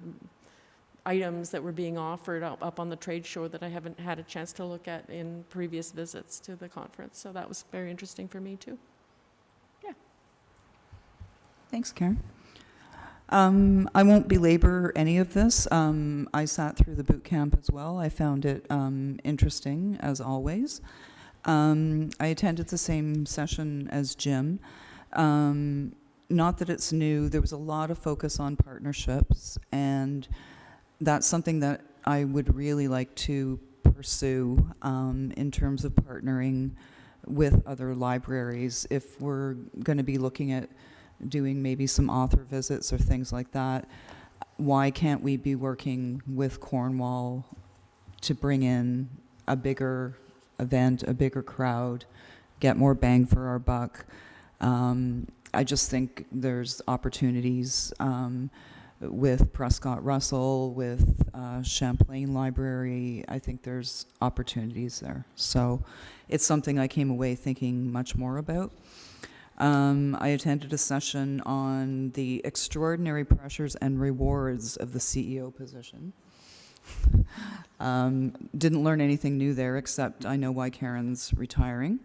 items that were being offered up on the trade show that I haven't had a chance to look at in previous visits to the conference. So that was very interesting for me too. Yeah. Thanks, Karen. I won't belabor any of this. I sat through the boot camp as well. I found it interesting, as always. I attended the same session as Jim. Not that it's new. There was a lot of focus on partnerships, and that's something that I would really like to pursue in terms of partnering with other libraries. If we're going to be looking at doing maybe some author visits or things like that, why can't we be working with Cornwall to bring in a bigger event, a bigger crowd, get more bang for our buck? I just think there's opportunities with Prescott Russell, with Champlain Library. I think there's opportunities there. So it's something I came away thinking much more about. I attended a session on the extraordinary pressures and rewards of the CEO position. Didn't learn anything new there, except I know why Karen's retiring.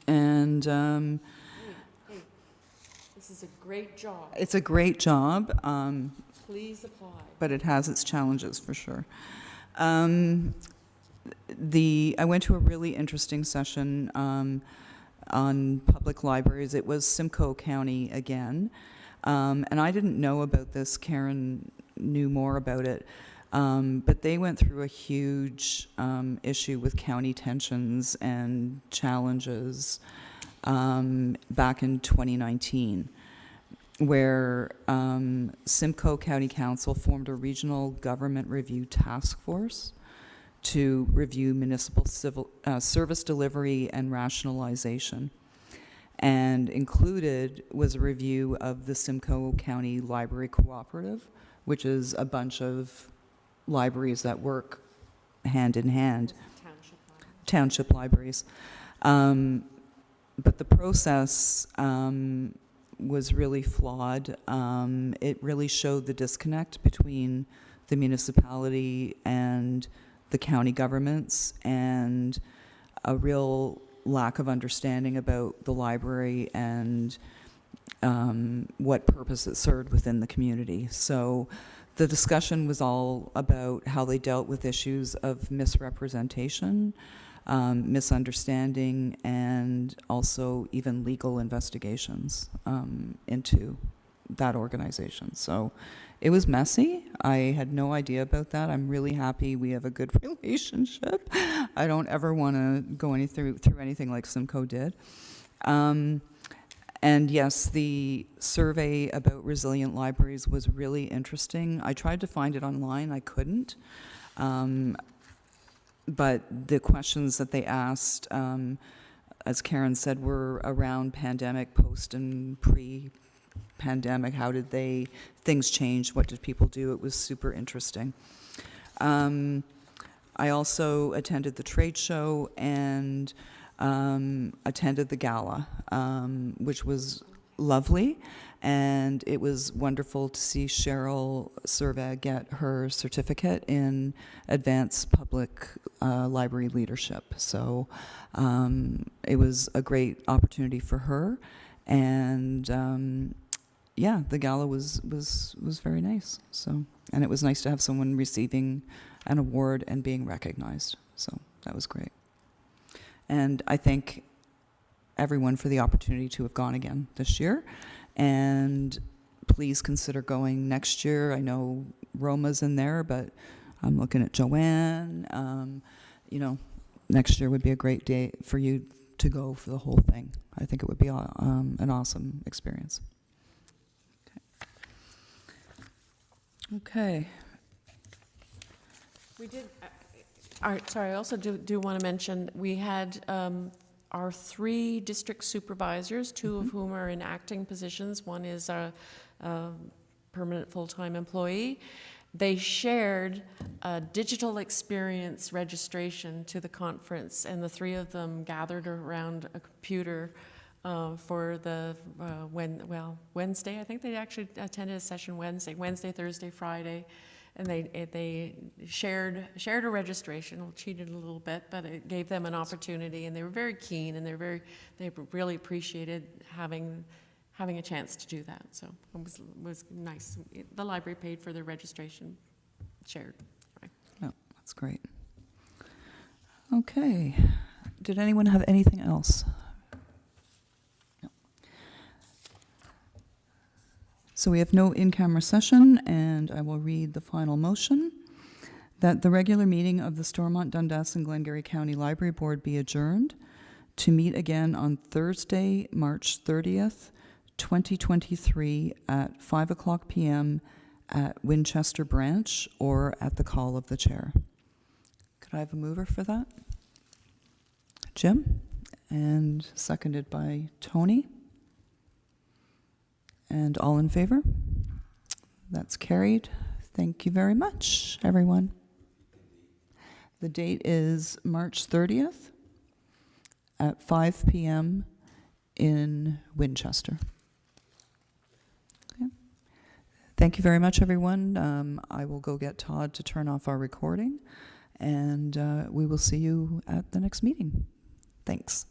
And this is a great job. it's a great job. Please apply. But it has its challenges for sure. I went to a really interesting session on public libraries. It was Simcoe County again, and I didn't know about this. Karen knew more about it. But they went through a huge issue with county tensions and challenges back in 2019, where Simcoe County Council formed a regional government review task force to review municipal service delivery and rationalization. And included was a review of the Simcoe County Library Cooperative, which is a bunch of libraries that work hand in hand. Township libraries. But the process was really flawed. It really showed the disconnect between the municipality and the county governments, and a real lack of understanding about the library and what purpose it served within the community. So the discussion was all about how they dealt with issues of misrepresentation, misunderstanding, and also even legal investigations into that organization. So it was messy. I had no idea about that. I'm really happy we have a good relationship. I don't ever want to go through anything like Simcoe did. And yes, the survey about resilient libraries was really interesting. I tried to find it online. I couldn't. But the questions that they asked, as Karen said, were around pandemic, post and pre-pandemic. How did things change? What did people do? It was super interesting. I also attended the trade show and attended the gala, which was lovely. And it was wonderful to see Cheryl Serva get her certificate in advanced public library leadership. So it was a great opportunity for her. And yeah, the gala was very nice. So, and it was nice to have someone receiving an award and being recognized. So that was great. And I thank everyone for the opportunity to have gone again this year. And please consider going next year. I know Roma's in there, but I'm looking at Joanne. You know, next year would be a great day for you to go for the whole thing. I think it would be an awesome experience. Okay. We did, sorry, I also do want to mention, we had our 3 district supervisors, 2 of whom are in acting positions. One is a permanent full-time employee. They shared a digital experience registration to the conference, and the 3 of them gathered around a computer for the Wednesday. I think they actually attended a session Wednesday, Thursday, Friday. And they shared a registration. Cheated a little bit, but it gave them an opportunity, and they were very keen, and they really appreciated having a chance to do that. So it was nice. The library paid for their registration, shared. Right. Oh, that's great. Okay. Did anyone have anything else? So we have no in-camera session, and I will read the final motion. That the regular meeting of the Stormont, Dundas, and Glengarry County Library Board be adjourned to meet again on Thursday, March 30th, 2023 at 5:00 p.m. at Winchester Branch or at the call of the chair. Could I have a mover for that? Jim? And seconded by Tony. And all in favor? That's carried. Thank you very much, everyone. The date is March 30th at 5 p.m. in Winchester. Okay. Thank you very much, everyone. I will go get Todd to turn off our recording, and we will see you at the next meeting. Thanks.